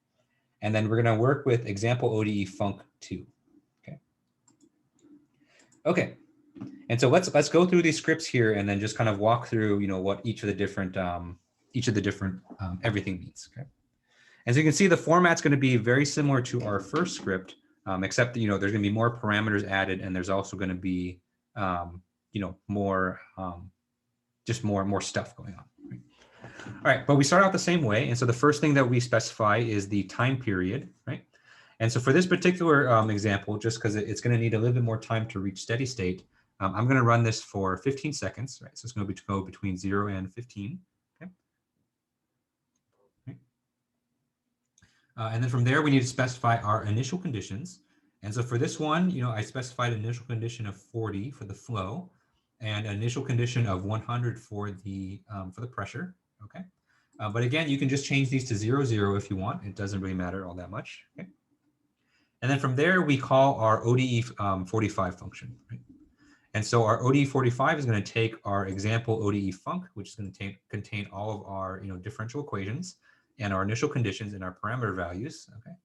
And then we're going to work with example ODE func 2. Okay. Okay. And so let's go through these scripts here and then just kind of walk through, what each of the different everything means. Okay. As you can see, the format's going to be very similar to our first script, except that, there's going to be more parameters added, and there's also going to be, more, just more stuff going on. Right? All right, but we start out the same way. And so the first thing that we specify is the time period, right? And so for this particular example, just because it's going to need a little bit more time to reach steady state, I'm going to run this for 15 seconds, right? So it's going to go between 0 and 15. Okay. Right. And then from there, we need to specify our initial conditions. And so for this one, I specified an initial condition of 40 for the flow and an initial condition of 100 for the pressure. Okay. But again, you can just change these to 0, 0 if you want. It doesn't really matter all that much. Okay. And then from there, we call our ODE 45 function. Right? And so our ODE 45 is going to take our example ODE func, which is going to contain all of our differential equations and our initial conditions and our parameter values. Okay,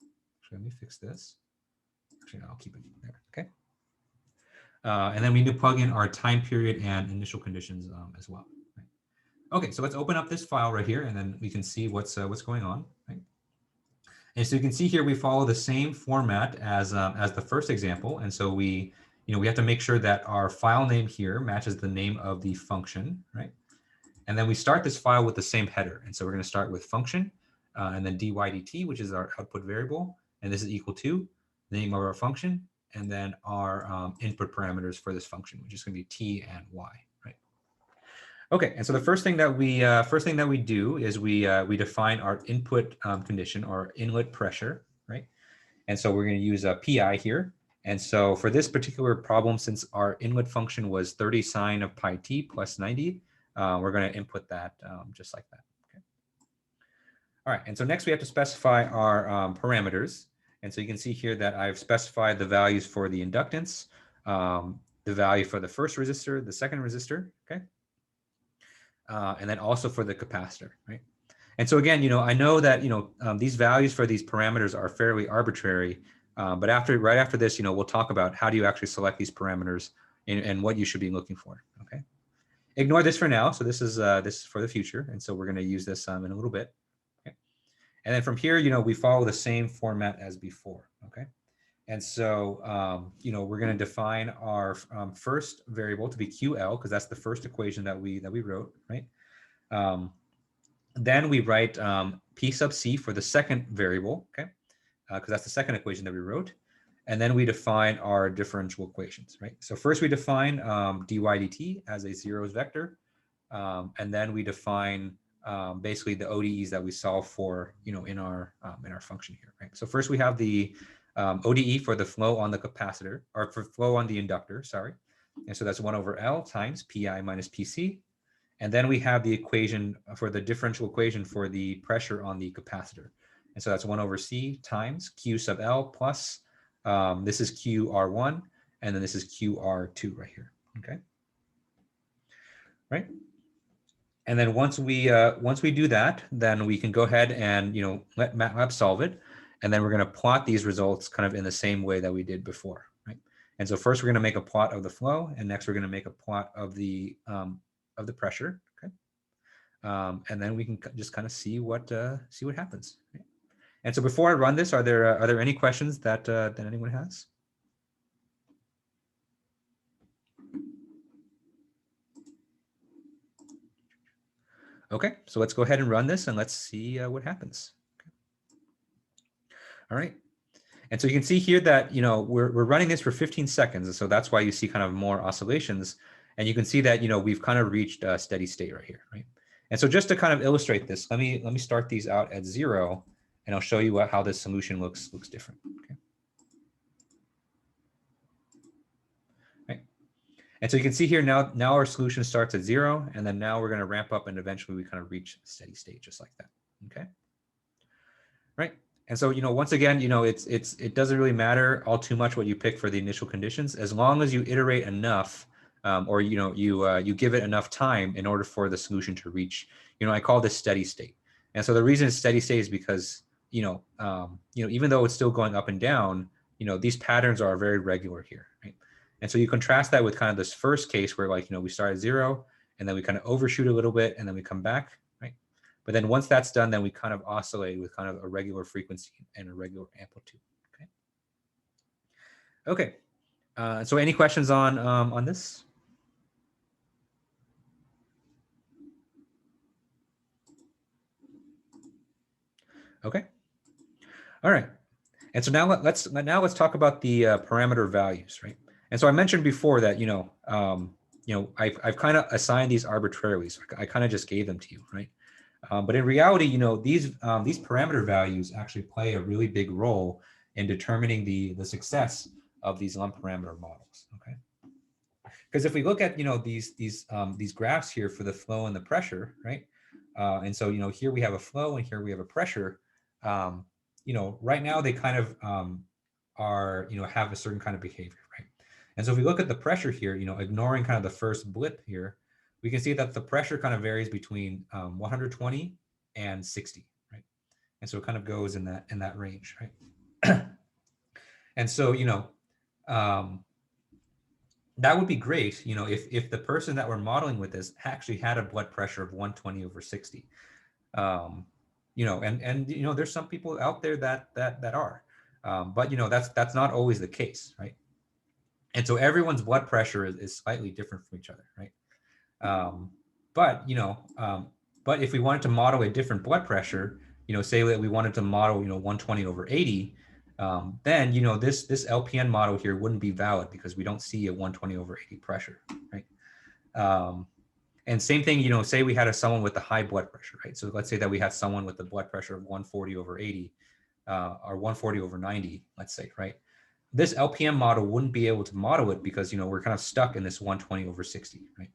actually, let me fix this. Actually, no, I'll keep it there. Okay. And then we need to plug in our time period and initial conditions as well. Right? Okay, so let's open up this file right here, and then we can see what's going on. Right? And so you can see here we follow the same format as the first example, and so we have to make sure that our file name here matches the name of the function, right? And then we start this file with the same header, and so we're going to start with function, and then dy dt, which is our output variable, and this is equal to the name of our function, and then our input parameters for this function, which is going to be t and y, right? Okay, and so the first thing that we do is we define our input condition, or inlet pressure, right? And so we're going to use a pi here. And so for this particular problem, since our inlet function was 30 sine of pi t plus 90, we're going to input that just like that. Okay. All right, and so next we have to specify our parameters. And so you can see here that I've specified the values for the inductance, the value for the first resistor, the second resistor, okay? And then also for the capacitor, right? And so again, I know that, these values for these parameters are fairly arbitrary, but right after this, we'll talk about how do you actually select these parameters and what you should be looking for, okay? Ignore this for now. So this is for the future. And so we're going to use this in a little bit. Okay? And then from here, we follow the same format as before, okay? And so, we're going to define our first variable to be QL, because that's the first equation that we wrote, right? Then we write P sub C for the second variable, okay? Because that's the second equation that we wrote. And then we define our differential equations, right? So first we define dy dt as a zeros vector. And then we define basically the ODEs that we solve for, in our function here, right? So first we have the ODE for the flow on the capacitor, or for flow on the inductor, sorry. And so that's 1 over L times Pi minus Pc. And then we have the equation for the differential equation for the pressure on the capacitor. And so that's 1 over C times Q sub L plus, this is QR1, and then this is QR2 right here, okay? Right? And then once we do that, then we can go ahead and, let MATLAB solve it. And then we're going to plot these results kind of in the same way that we did before, right? And so first we're going to make a plot of the flow, and next we're going to make a plot of the pressure, okay? And then we can just kind of see what happens. Right? And so before I run this, are there any questions that anyone has? Okay, so let's go ahead and run this and let's see what happens. Okay. All right. And so you can see here that, we're running this for 15 seconds. And so that's why you see kind of more oscillations. And you can see that, we've kind of reached a steady state right here, right? And so just to kind of illustrate this, let me start these out at 0, and I'll show you how this solution looks different. Okay. Right. And so you can see here now our solution starts at 0, and then now we're going to ramp up, and eventually we kind of reach steady state just like that. Okay. Right. And so, once again, it doesn't really matter all too much what you pick for the initial conditions, as long as you iterate enough, or you give it enough time in order for the solution to reach, I call this steady state. And so the reason it's steady state is because, even though it's still going up and down, these patterns are very regular here, right? And so you contrast that with kind of this first case where, like, we start at 0 and then we kind of overshoot a little bit and then we come back, right? But then once that's done, then we kind of oscillate with kind of a regular frequency and a regular amplitude. Okay. So any questions on this? Okay. All right. And so now let's talk about the parameter values, right? And so I mentioned before that I've kind of assigned these arbitrarily, so I kind of just gave them to you, right? But in reality, these parameter values actually play a really big role in determining the success of these lump parameter models. Okay, because if we look at these graphs here for the flow and the pressure, right? And so here we have a flow and here we have a pressure. Right now they kind of are have a certain kind of behavior, right? And so if we look at the pressure here, ignoring kind of the first blip here, we can see that the pressure kind of varies between 120 and 60, right? And so it kind of goes in that range, right? And so that would be great, if the person that we're modeling with this actually had a blood pressure of 120 over 60. And there's some people out there that are, but that's not always the case, right? And so everyone's blood pressure is slightly different from each other, right? But if we wanted to model a different blood pressure, say that we wanted to model 120 over 80, then this LPN model here wouldn't be valid because we don't see a 120 over 80 pressure, right? And same thing, say we had someone with a high blood pressure, right? So let's say that we had someone with a blood pressure of 140 over 80, or 140 over 90, let's say, right? This LPM model wouldn't be able to model it because, we're kind of stuck in this 120 over 60, right?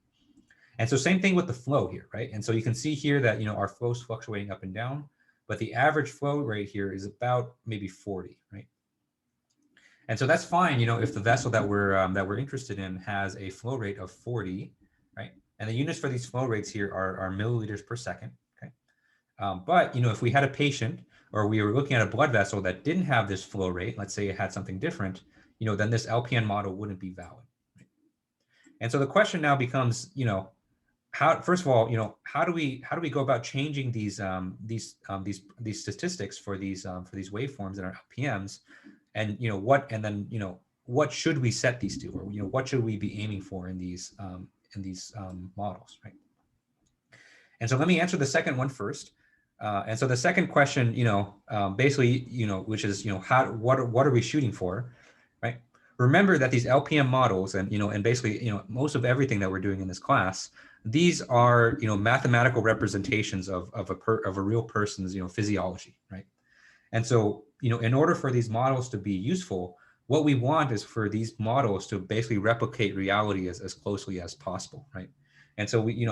And so same thing with the flow here, right? And so you can see here that, our flow is fluctuating up and down, but the average flow rate here is about maybe 40, right? And so that's fine, if the vessel that we're interested in has a flow rate of 40, right? And the units for these flow rates here are milliliters per second, okay? But, if we had a patient or we were looking at a blood vessel that didn't have this flow rate, let's say it had something different, then this LPN model wouldn't be valid, right? And so the question now becomes, first of all, how do we go about changing these statistics for these waveforms in our LPMs, and what should we set these to, or what should we be aiming for in these models, right? And so let me answer the second one first. And so the second question, basically, which is, what are we shooting for, right? Remember that these LPM models and basically, most of everything that we're doing in this class, these are, mathematical representations of a real person's, physiology, right? And so, in order for these models to be useful, what we want is for these models to basically replicate reality as closely as possible, right? And so we,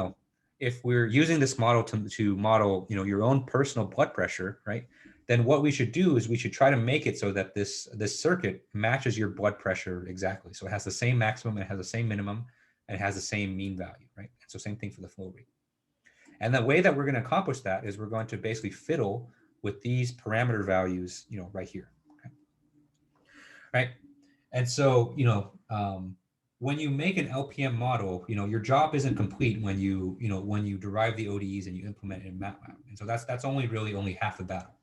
if we're using this model to model, your own personal blood pressure, right? Then what we should do is we should try to make it so that this circuit matches your blood pressure exactly. So it has the same maximum, it has the same minimum, and it has the same mean value, right? And so same thing for the flow rate. And the way that we're going to accomplish that is we're going to basically fiddle with these parameter values, right here, okay? Right? And so, when you make an LPM model, your job isn't complete when you derive the ODEs and you implement it in Matlab. And so that's only half the battle.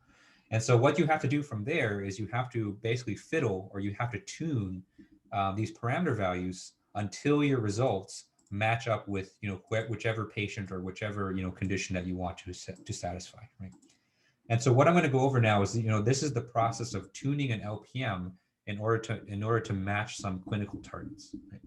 And so what you have to do from there is you have to basically fiddle, or you have to tune these parameter values until your results match up with whichever patient or whichever condition that you want to satisfy, right? And so what I'm going to go over now is this is the process of tuning an LPM in order to match some clinical targets, right?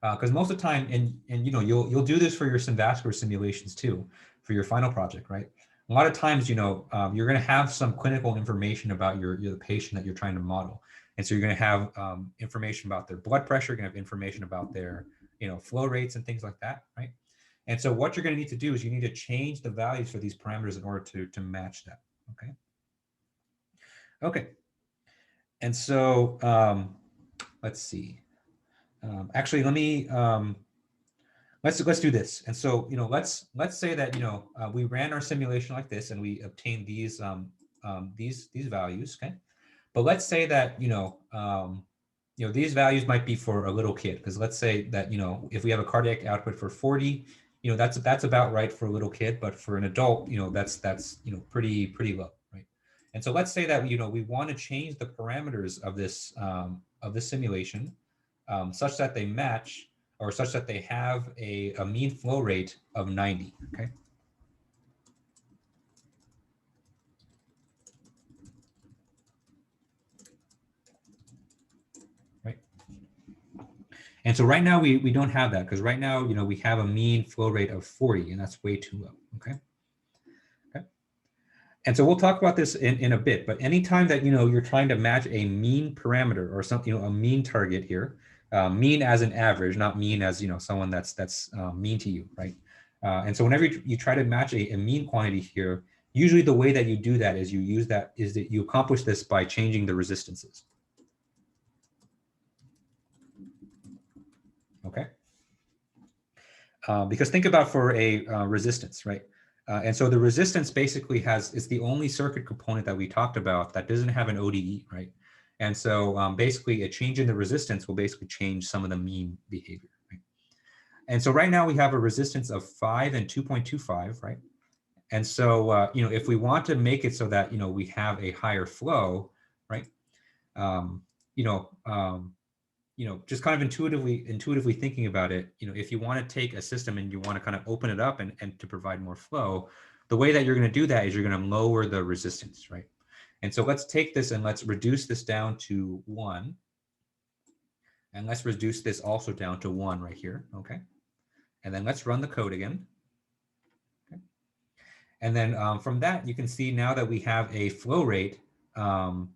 Because most of the time, and you'll do this for your syndvascular simulations too, for your final project, right? A lot of times, you're going to have some clinical information about the patient that you're trying to model. And so you're going to have information about their blood pressure, you're going to have information about their, flow rates and things like that, right? And so what you're going to need to do is you need to change the values for these parameters in order to match that, okay? Okay. And so let's see. Actually, let me let's do this. And so let's say that we ran our simulation like this and we obtained these values. Okay. But let's say that these values might be for a little kid, because let's say that if we have a cardiac output for 40, that's about right for a little kid, but for an adult, that's pretty low, right? And so let's say that we want to change the parameters of this simulation such that they match, or such that they have a mean flow rate of 90. Okay. And so right now we don't have that, because right now, we have a mean flow rate of 40, and that's way too low. Okay. Okay. And so we'll talk about this in a bit, but anytime that, you're trying to match a mean parameter or something, a mean target here, mean as an average, not mean as, someone that's mean to you, right? And so whenever you try to match a mean quantity here, usually the way that you do that is that you accomplish this by changing the resistances. Okay. Because think about for a resistance, right? And so the resistance basically it's the only circuit component that we talked about that doesn't have an ODE, right? And so basically a change in the resistance will basically change some of the mean behavior, right? And so right now we have a resistance of 5 and 2.25, right? And so, if we want to make it so that, we have a higher flow, right? Just kind of intuitively thinking about it, if you want to take a system and you want to kind of open it up and to provide more flow, the way that you're going to do that is you're going to lower the resistance, right? And so let's take this and let's reduce this down to 1. And let's reduce this also down to 1 right here, okay? And then let's run the code again. Okay. And then from that, you can see now that we have a flow rate, an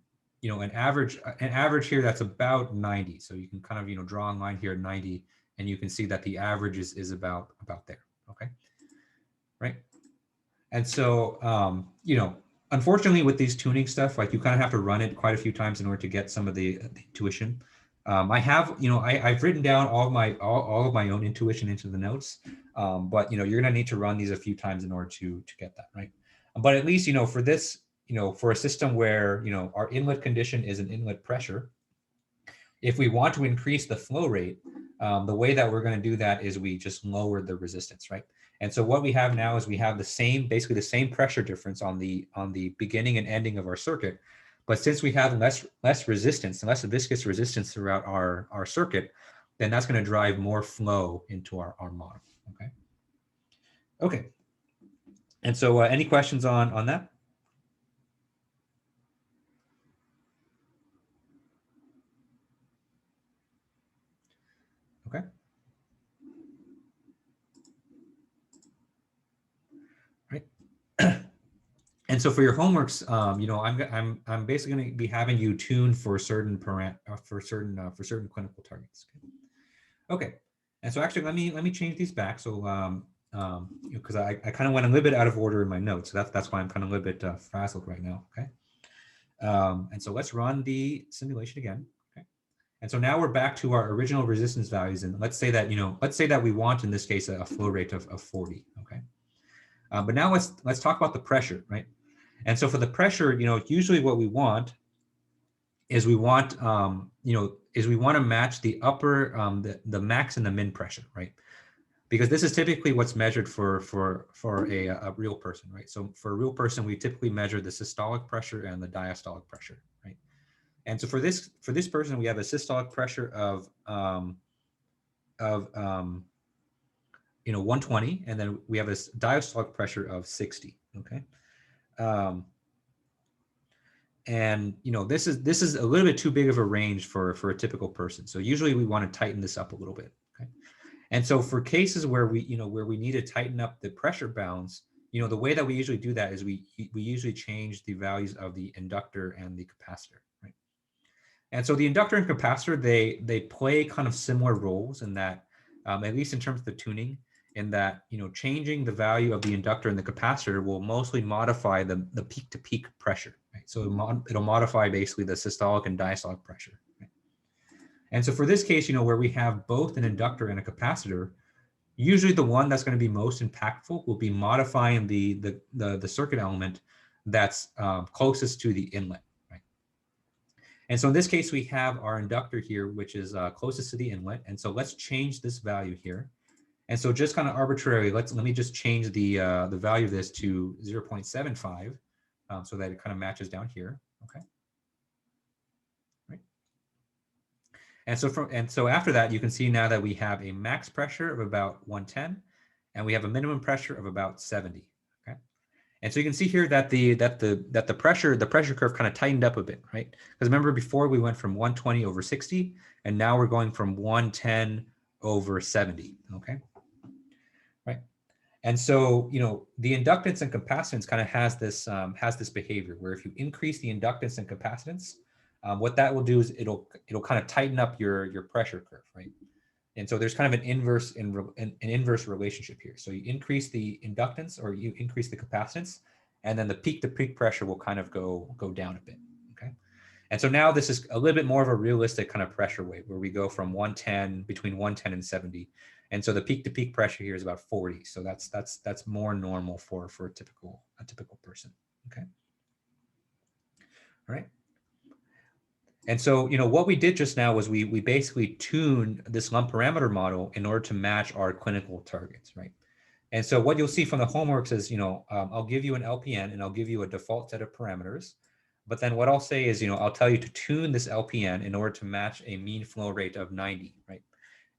average here that's about 90. So you can kind of, draw a line here at 90, and you can see that the average is about there. Okay. Right. And so, unfortunately with these tuning stuff, like you kind of have to run it quite a few times in order to get some of the intuition. I have, I've written down all of my own intuition into the notes, but you're going to need to run these a few times in order to get that right. But at least, for this, for a system where, our inlet condition is an inlet pressure, if we want to increase the flow rate, the way that we're going to do that is we just lower the resistance, right? And so what we have now is we have basically the same pressure difference on the beginning and ending of our circuit. But since we have less resistance, less viscous resistance throughout our circuit, then that's going to drive more flow into our model. Okay. Okay. And so any questions on that? Okay. Right. And so for your homeworks, I'm basically going to be having you tune for certain certain clinical targets. Okay. And so actually, let me change these back. So because I kind of went a little bit out of order in my notes, so that's why I'm kind of a little bit frazzled right now. Okay. And so let's run the simulation again. Okay. And so now we're back to our original resistance values, and let's say that we want in this case a flow rate of 40. Okay. But now let's talk about the pressure, right? And so for the pressure, usually what we want is we want to match the upper, the max and the min pressure, right? Because this is typically what's measured for a real person, right? So for a real person, we typically measure the systolic pressure and the diastolic pressure, right? And so for this person, we have a systolic pressure of 120, and then we have a diastolic pressure of 60. Okay. And this is a little bit too big of a range for a typical person. So usually we want to tighten this up a little bit. Okay. And so for cases where we need to tighten up the pressure bounds, the way that we usually do that is we usually change the values of the inductor and the capacitor, right? And so the inductor and capacitor, they play kind of similar roles in that, at least in terms of the tuning, in that, changing the value of the inductor and the capacitor will mostly modify the peak to peak pressure, right? right? So it'll modify basically the systolic and diastolic pressure. Right? And so for this case, where we have both an inductor and a capacitor, usually the one that's going to be most impactful will be modifying the circuit element that's closest to the inlet. Right? And so in this case, we have our inductor here, which is closest to the inlet. And so let's change this value here. And so just kind of arbitrarily, let me just change the value of this to 0.75 so that it kind of matches down here. Okay. Right. And so after that, you can see now that we have a max pressure of about 110, and we have a minimum pressure of about 70. Okay. And so you can see here that the pressure curve kind of tightened up a bit, right? Because remember before we went from 120 over 60, and now we're going from 110 over 70. Okay. Right. And so, the inductance and capacitance kind of has this behavior where if you increase the inductance and capacitance, what that will do is it'll kind of tighten up your pressure curve, right? And so there's kind of an inverse relationship here. So you increase the inductance or you increase the capacitance, and then the peak to peak pressure will kind of go down a bit. Okay. And so now this is a little bit more of a realistic kind of pressure wave where we go from between 110 and 70. And so the peak to peak pressure here is about 40. So that's more normal for a typical person. Okay. All right. And so, what we did just now was we basically tuned this lump parameter model in order to match our clinical targets, right? And so what you'll see from the homeworks is, I'll give you an LPN and I'll give you a default set of parameters. But then what I'll say is, I'll tell you to tune this LPN in order to match a mean flow rate of 90, right?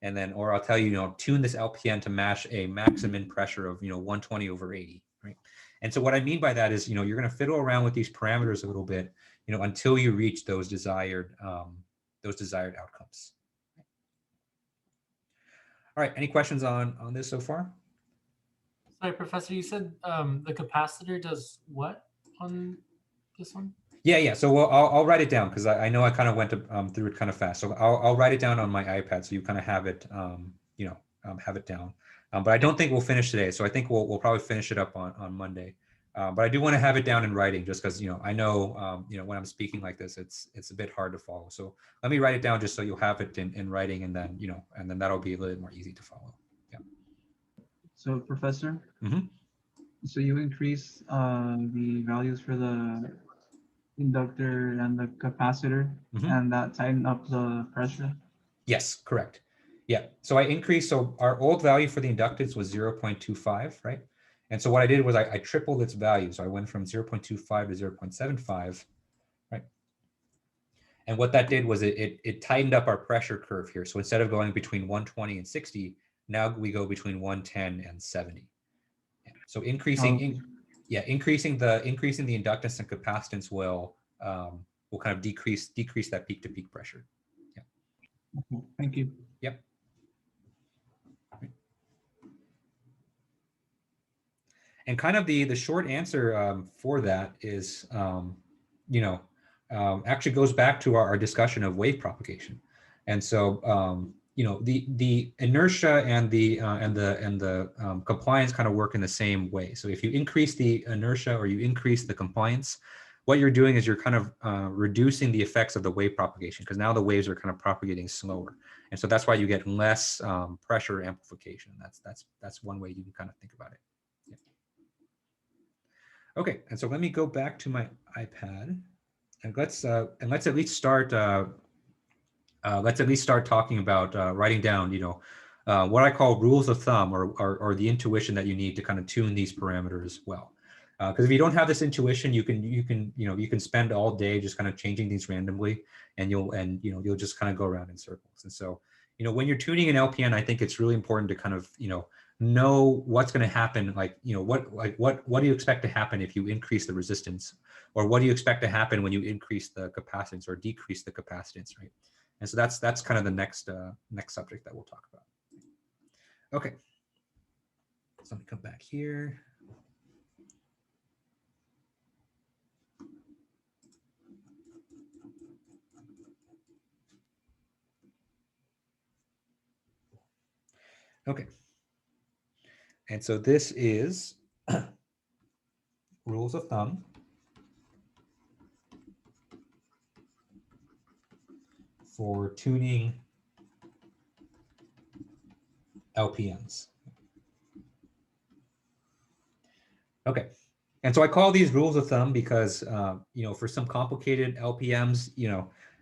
And then, or I'll tell you, tune this LPN to match a maximum pressure of, 120 over 80, right? And so what I mean by that is, you're going to fiddle around with these parameters a little bit, until you reach those desired outcomes. All right, any questions on this so far? Sorry, Professor, you said the capacitor does what on this one? Yeah. So I'll write it down because I know I kind of went through it kind of fast. So I'll write it down on my iPad so you kind of have it, have it down. But I don't think we'll finish today. So I think we'll probably finish it up on Monday. But I do want to have it down in writing just because, I know, when I'm speaking like this, it's a bit hard to follow. So let me write it down just so you'll have it in writing, and then, and then that'll be a little bit more easy to follow. Yeah. So Professor, Mm-hmm. So you increase the values for the inductor and the capacitor, Mm-hmm. and that tighten up the pressure? Yes, correct. Yeah. So I increased. So our old value for the inductance was 0.25, right? And so what I did was I tripled its value. So I went from 0.25 to 0.75, right? And what that did was it tightened up our pressure curve here. So instead of going between 120 and 60, now we go between 110 and 70. Yeah. So increasing the inductance and capacitance will kind of decrease that peak to peak pressure. Yeah. Okay, thank you. Yep. And kind of the short answer for that is, actually goes back to our discussion of wave propagation. And so, the inertia and the compliance kind of work in the same way. So if you increase the inertia or you increase the compliance, what you're doing is you're kind of reducing the effects of the wave propagation because now the waves are kind of propagating slower. And so that's why you get less pressure amplification. That's one way you can kind of think about it. Yeah. Okay, and so let me go back to my iPad, and let's at least start. Let's at least start talking about writing down, what I call rules of thumb, or the intuition that you need to kind of tune these parameters well. Because if you don't have this intuition, you can spend all day just kind of changing these randomly, and you'll just kind of go around in circles. And so, when you're tuning an LPN, I think it's really important to kind of know what's going to happen. Like, what do you expect to happen if you increase the resistance, or what do you expect to happen when you increase the capacitance or decrease the capacitance, right? And so that's kind of the next subject that we'll talk about. Okay, so let me come back here. Okay, and so this is rules of thumb for tuning LPMs. Okay. And so I call these rules of thumb because, for some complicated LPMs,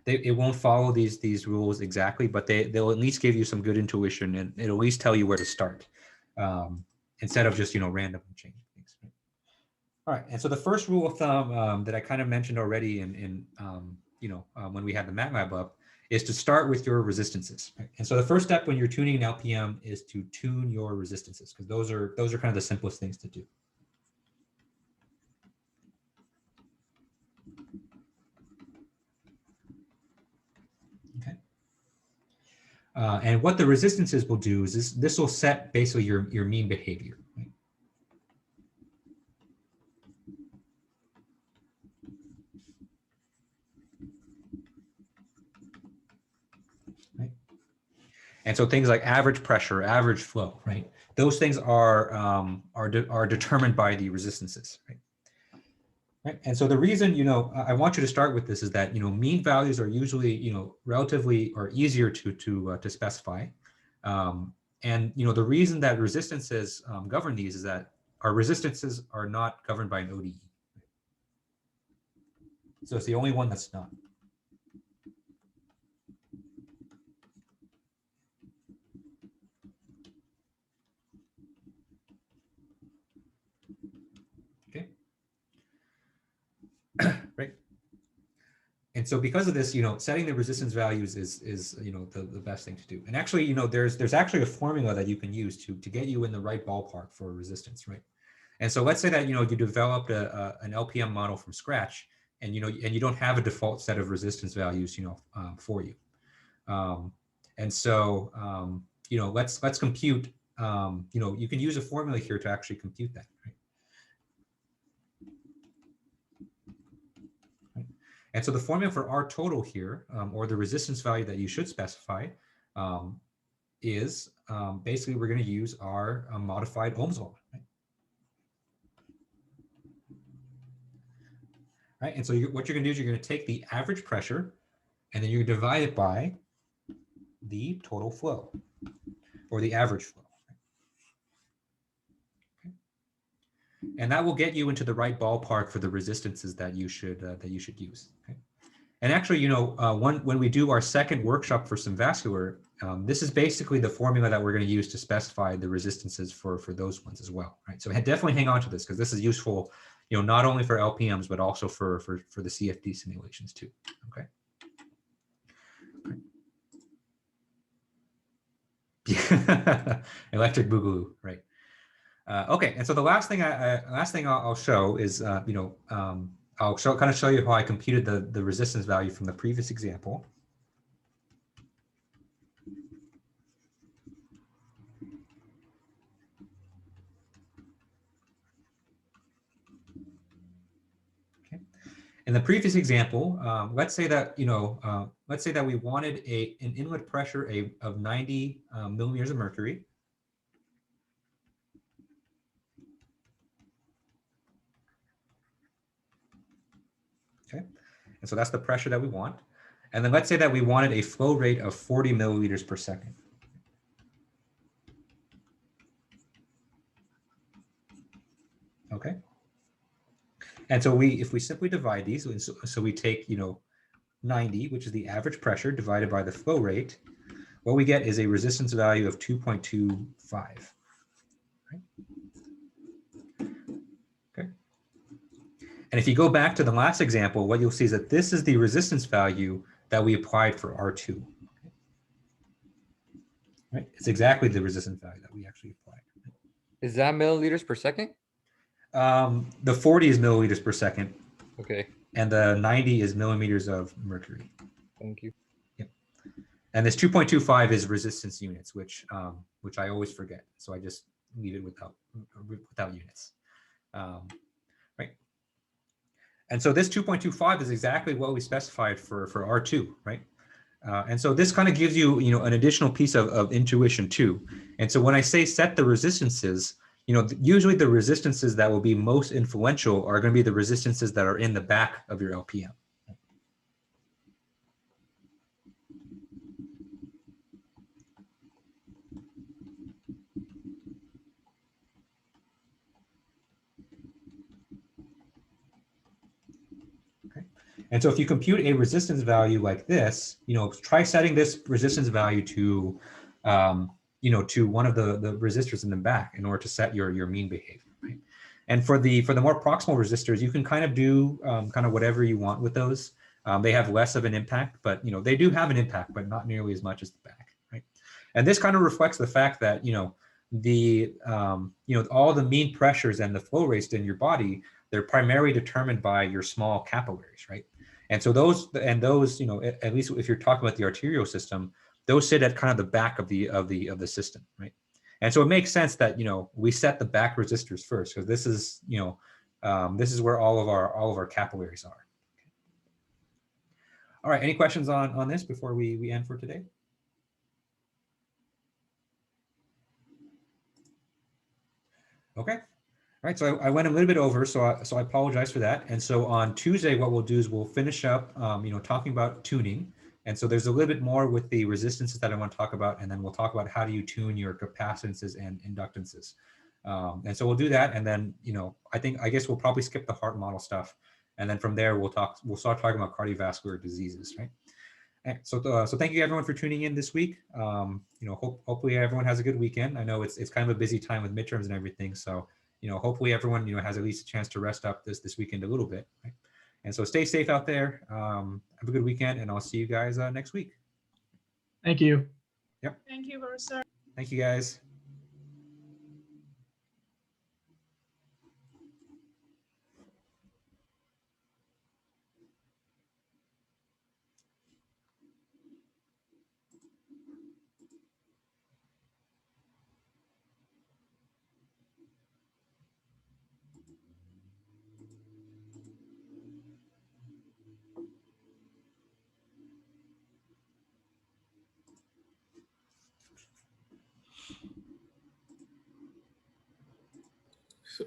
it won't follow these rules exactly, but they'll at least give you some good intuition, and it'll at least tell you where to start, instead of just, random changing things. All right. And so the first rule of thumb that I kind of mentioned already when we had the Matlab up is to start with your resistances. Right? And so the first step when you're tuning an LPM is to tune your resistances, because those are kind of the simplest things to do. And what the resistances will do is this will set basically your mean behavior. Right? Right? And so things like average pressure, average flow, right? Those things are determined by the resistances, right? Right. And so the reason, I want you to start with this is that, mean values are usually, relatively or easier to specify. And, the reason that resistances govern these is that our resistances are not governed by an ODE. So it's the only one that's not. Okay. Right. And so because of this, setting the resistance values is the best thing to do. And actually, there's actually a formula that you can use to get you in the right ballpark for resistance, right? And so let's say that, you developed an LPM model from scratch, and, you don't have a default set of resistance values, for you. And so, let's compute, you can use a formula here to actually compute that, right? And so the formula for R total here, or the resistance value that you should specify, is basically we're going to use our modified Ohm's law. Right? Right? And so what you're going to do is you're going to take the average pressure, and then you divide it by the total flow, or the average flow. Okay. And that will get you into the right ballpark for the resistances that you should use. Okay. And actually, when we do our second workshop for some vascular, this is basically the formula that we're going to use to specify the resistances for those ones as well. Right. So definitely hang on to this, because this is useful, not only for LPMs, but also for the CFD simulations too. Okay. Electric boogaloo, right? Okay, and so the last thing I'll show is I'll show you how I computed the resistance value from the previous example. Okay. In the previous example, let's say that we wanted an inlet pressure of 90 millimeters of mercury. Okay, and so that's the pressure that we want. And then let's say that we wanted a flow rate of 40 milliliters per second. Okay. And so if we simply divide these, so we take, 90, which is the average pressure, divided by the flow rate, what we get is a resistance value of 2.25. Right? Okay. And if you go back to the last example, what you'll see is that this is the resistance value that we applied for R2. Okay. Right? It's exactly the resistance value that we actually applied. Is that milliliters per second? The 40 is milliliters per second. Okay. And the 90 is millimeters of mercury. Thank you. Yep. And this 2.25 is resistance units, which I always forget. So I just leave it without units. Right. And so this 2.25 is exactly what we specified for R2, right? And so this kind of gives you, an additional piece of intuition too. And so when I say set the resistances, usually the resistances that will be most influential are going to be the resistances that are in the back of your LPM. And so if you compute a resistance value like this, try setting this resistance value to, to one of the resistors in the back in order to set your mean behavior, right? And for the more proximal resistors, you can kind of do kind of whatever you want with those. They have less of an impact, but they do have an impact, but not nearly as much as the back, right? And this kind of reflects the fact that all the mean pressures and the flow rates in your body, they're primarily determined by your small capillaries, right? And so those, at least if you're talking about the arterial system, those sit at kind of the back of the system, right? And so it makes sense that we set the back resistors first, because this is this is where all of our capillaries are. All right, any questions on this before we end for today? Okay. All right, so I went a little bit over, so I apologize for that. And so on Tuesday, what we'll do is we'll finish up, talking about tuning. And so there's a little bit more with the resistances that I want to talk about, and then we'll talk about how do you tune your capacitances and inductances. And so we'll do that, and then I guess we'll probably skip the heart model stuff, and then from there we'll start talking about cardiovascular diseases, right? And so thank you everyone for tuning in this week. Hopefully everyone has a good weekend. I know it's kind of a busy time with midterms and everything, so hopefully everyone has at least a chance to rest up this weekend a little bit, right? And so stay safe out there. Have a good weekend, and I'll see you guys next week. Thank you. Yep. Thank you, Professor. Thank you, guys.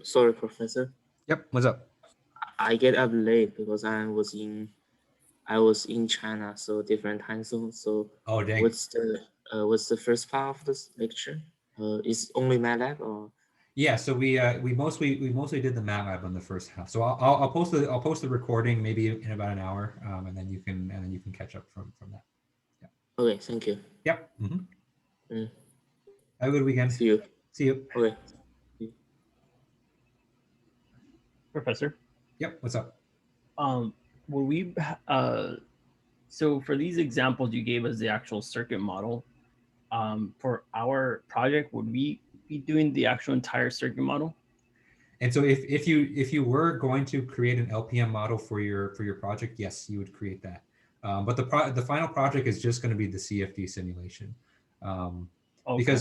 Sorry, Professor. Yep. What's up? I get up late because I was in China, so different time zone. So Oh, dang. what's the first part of this lecture? Is only Matlab or? Yeah, so we mostly did the Matlab on the first half. So I'll post the recording maybe in about an hour, and then you can catch up from that. Yeah. Okay, thank you. Yep. Mm-hmm. Have a good weekend. See you. See you. Okay. Professor? Yep. What's up? Will we so for these examples you gave us the actual circuit model. For our project, would we be doing the actual entire circuit model? And so if you were going to create an LPM model for your project, yes, you would create that. But the final project is just going to be the CFD simulation. Okay.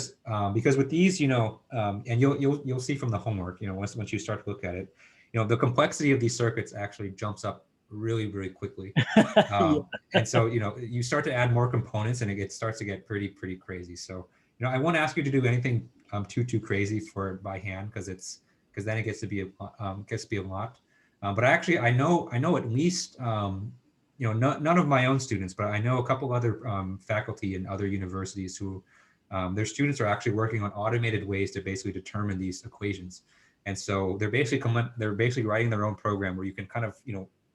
Because with these, and you'll see from the homework, once you start to look at it, the complexity of these circuits actually jumps up really, really quickly. Yeah. And so, you start to add more components, and it starts to get pretty crazy. So, I won't ask you to do anything too crazy by hand, because then it gets to be a lot. But I know at least none of my own students, but I know a couple other faculty in other universities who their students are actually working on automated ways to basically determine these equations. And so they're basically writing their own program where you can kind of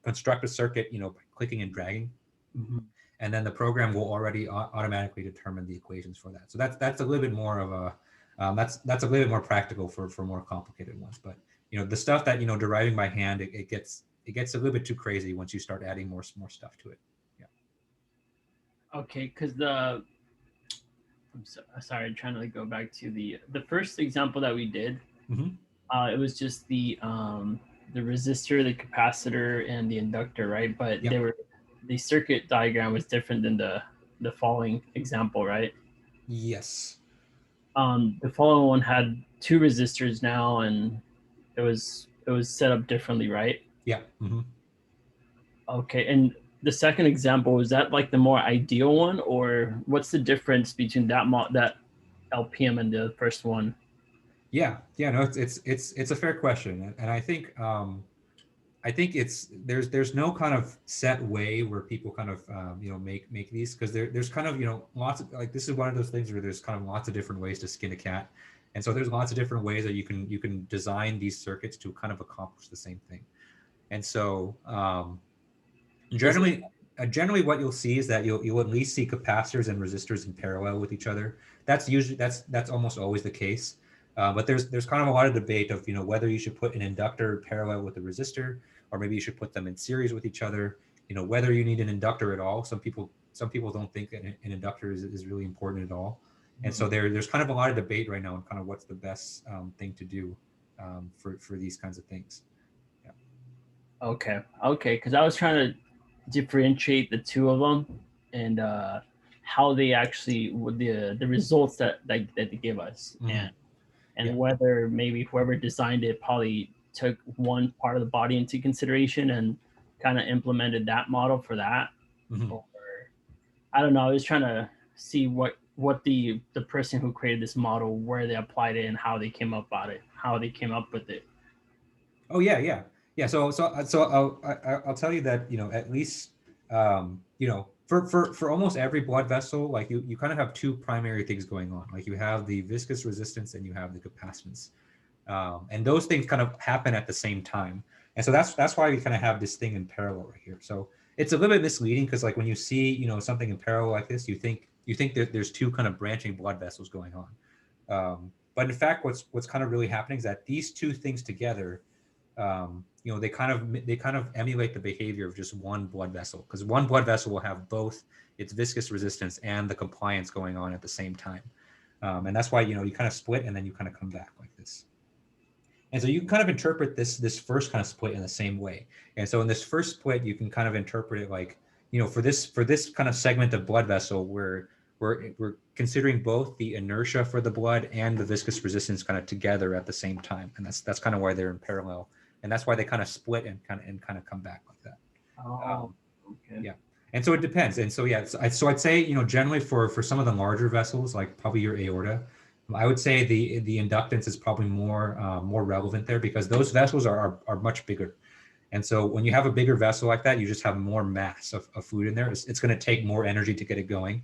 construct a circuit by clicking and dragging. Mm-hmm. And then the program will already automatically determine the equations for that. So that's a little bit more of a that's a little bit more practical for more complicated ones. But the stuff that deriving by hand, it gets a little bit too crazy once you start adding more stuff to it. Yeah. Okay, because I'm sorry, I'm trying to go back to the first example that we did. Mm-hmm. It was just the resistor, the capacitor, and the inductor, right? But yep. The circuit diagram was different than the following example, right? Yes. The following one had two resistors now, and it was set up differently, right? Yeah. Mm-hmm. Okay, and the second example, was that like the more ideal one, or what's the difference between that LPM and the first one? Yeah, no, it's a fair question, and I think there's no kind of set way where people kind of make these, because there's kind of lots of, like, this is one of those things where there's kind of lots of different ways to skin a cat, and so there's lots of different ways that you can design these circuits to kind of accomplish the same thing. And so Generally what you'll see is that you'll at least see capacitors and resistors in parallel with each other. That's almost always the case. But there's kind of a lot of debate of, you know, whether you should put an inductor parallel with a resistor, or maybe you should put them in series with each other. You know, whether you need an inductor at all. Some people don't think an inductor is really important at all. And so there's kind of a lot of debate right now on kind of what's the best thing to do for these kinds of things. Yeah. Okay, because I was trying to differentiate the two of them and how they actually would the results that they give us, and whether maybe whoever designed it probably took one part of the body into consideration and kind of implemented that model for that, or I don't know. I was trying to see what the person who created this model, where they applied it and how they came up with it. Oh yeah. So I'll tell you that, you know, at least you know, for almost every blood vessel, like you kind of have two primary things going on. Like you have the viscous resistance and you have the capacitance, and those things kind of happen at the same time. And so that's why we kind of have this thing in parallel right here. So it's a little bit misleading because like when you see, you know, something in parallel like this, you think that there's two kind of branching blood vessels going on. But in fact, what's kind of really happening is that these two things together, you know, they kind of emulate the behavior of just one blood vessel, because one blood vessel will have both its viscous resistance and the compliance going on at the same time. And that's why, you know, you kind of split and then you kind of come back like this. And so you can kind of interpret this first kind of split in the same way. And so in this first split, you can kind of interpret it like, you know, for this kind of segment of blood vessel, we're considering both the inertia for the blood and the viscous resistance kind of together at the same time. And that's kind of why they're in parallel. And that's why they kind of split and kind of come back like that. Okay. Yeah. And so it depends. And so, yeah, so I'd say, you know, generally for some of the larger vessels, like probably your aorta, I would say the inductance is probably more relevant there, because those vessels are much bigger. And so when you have a bigger vessel like that, you just have more mass of fluid in there. It's going to take more energy to get it going.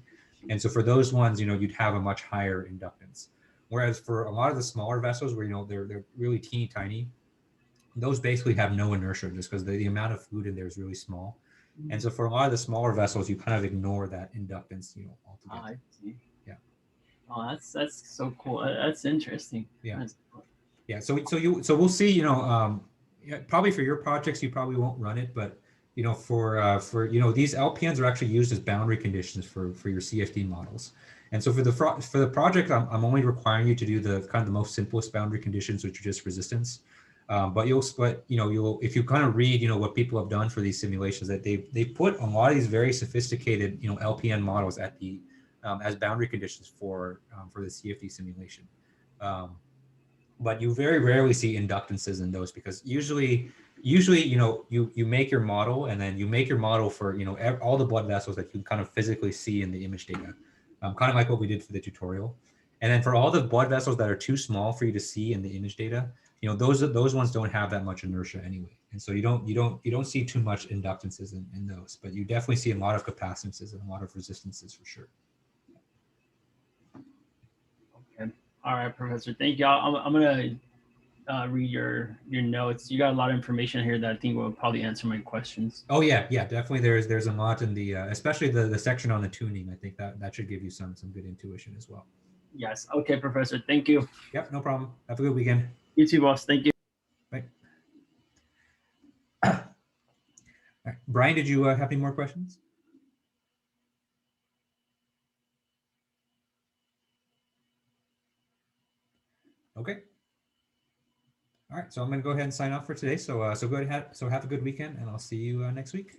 And so for those ones, you know, you'd have a much higher inductance. Whereas for a lot of the smaller vessels where, you know, they're really teeny tiny, those basically have no inertia just because the amount of fluid in there is really small. And so for a lot of the smaller vessels, you kind of ignore that inductance, you know, altogether. I see. Yeah. Oh, that's so cool. That's interesting. Yeah. Yeah. So we'll see, you know, yeah, probably for your projects, you probably won't run it, but you know, for you know, these LPNs are actually used as boundary conditions for your CFD models. And so for the project, I'm only requiring you to do the kind of the most simplest boundary conditions, which are just resistance. But you know, if you kind of read, you know, what people have done for these simulations, that they put a lot of these very sophisticated, you know, LPN models at the as boundary conditions for the CFD simulation. But you very rarely see inductances in those, because usually, you know, you make your model and then you make your model for, you know, all the blood vessels that you kind of physically see in the image data, kind of like what we did for the tutorial. And then for all the blood vessels that are too small for you to see in the image data, you know, those ones don't have that much inertia anyway. And so you don't see too much inductances in those, but you definitely see a lot of capacitances and a lot of resistances for sure. Okay. All right, Professor. Thank you. I'm gonna read your notes. You got a lot of information here that I think will probably answer my questions. Oh yeah, definitely. There's a lot in the especially the section on the tuning. I think that should give you some good intuition as well. Yes. Okay, Professor. Thank you. Yep, no problem. Have a good weekend. You too, boss. Thank you. Bye. All right. Brian, did you have any more questions? Okay. All right, so I'm going to go ahead and sign off for today. So go ahead, so have a good weekend, and I'll see you next week.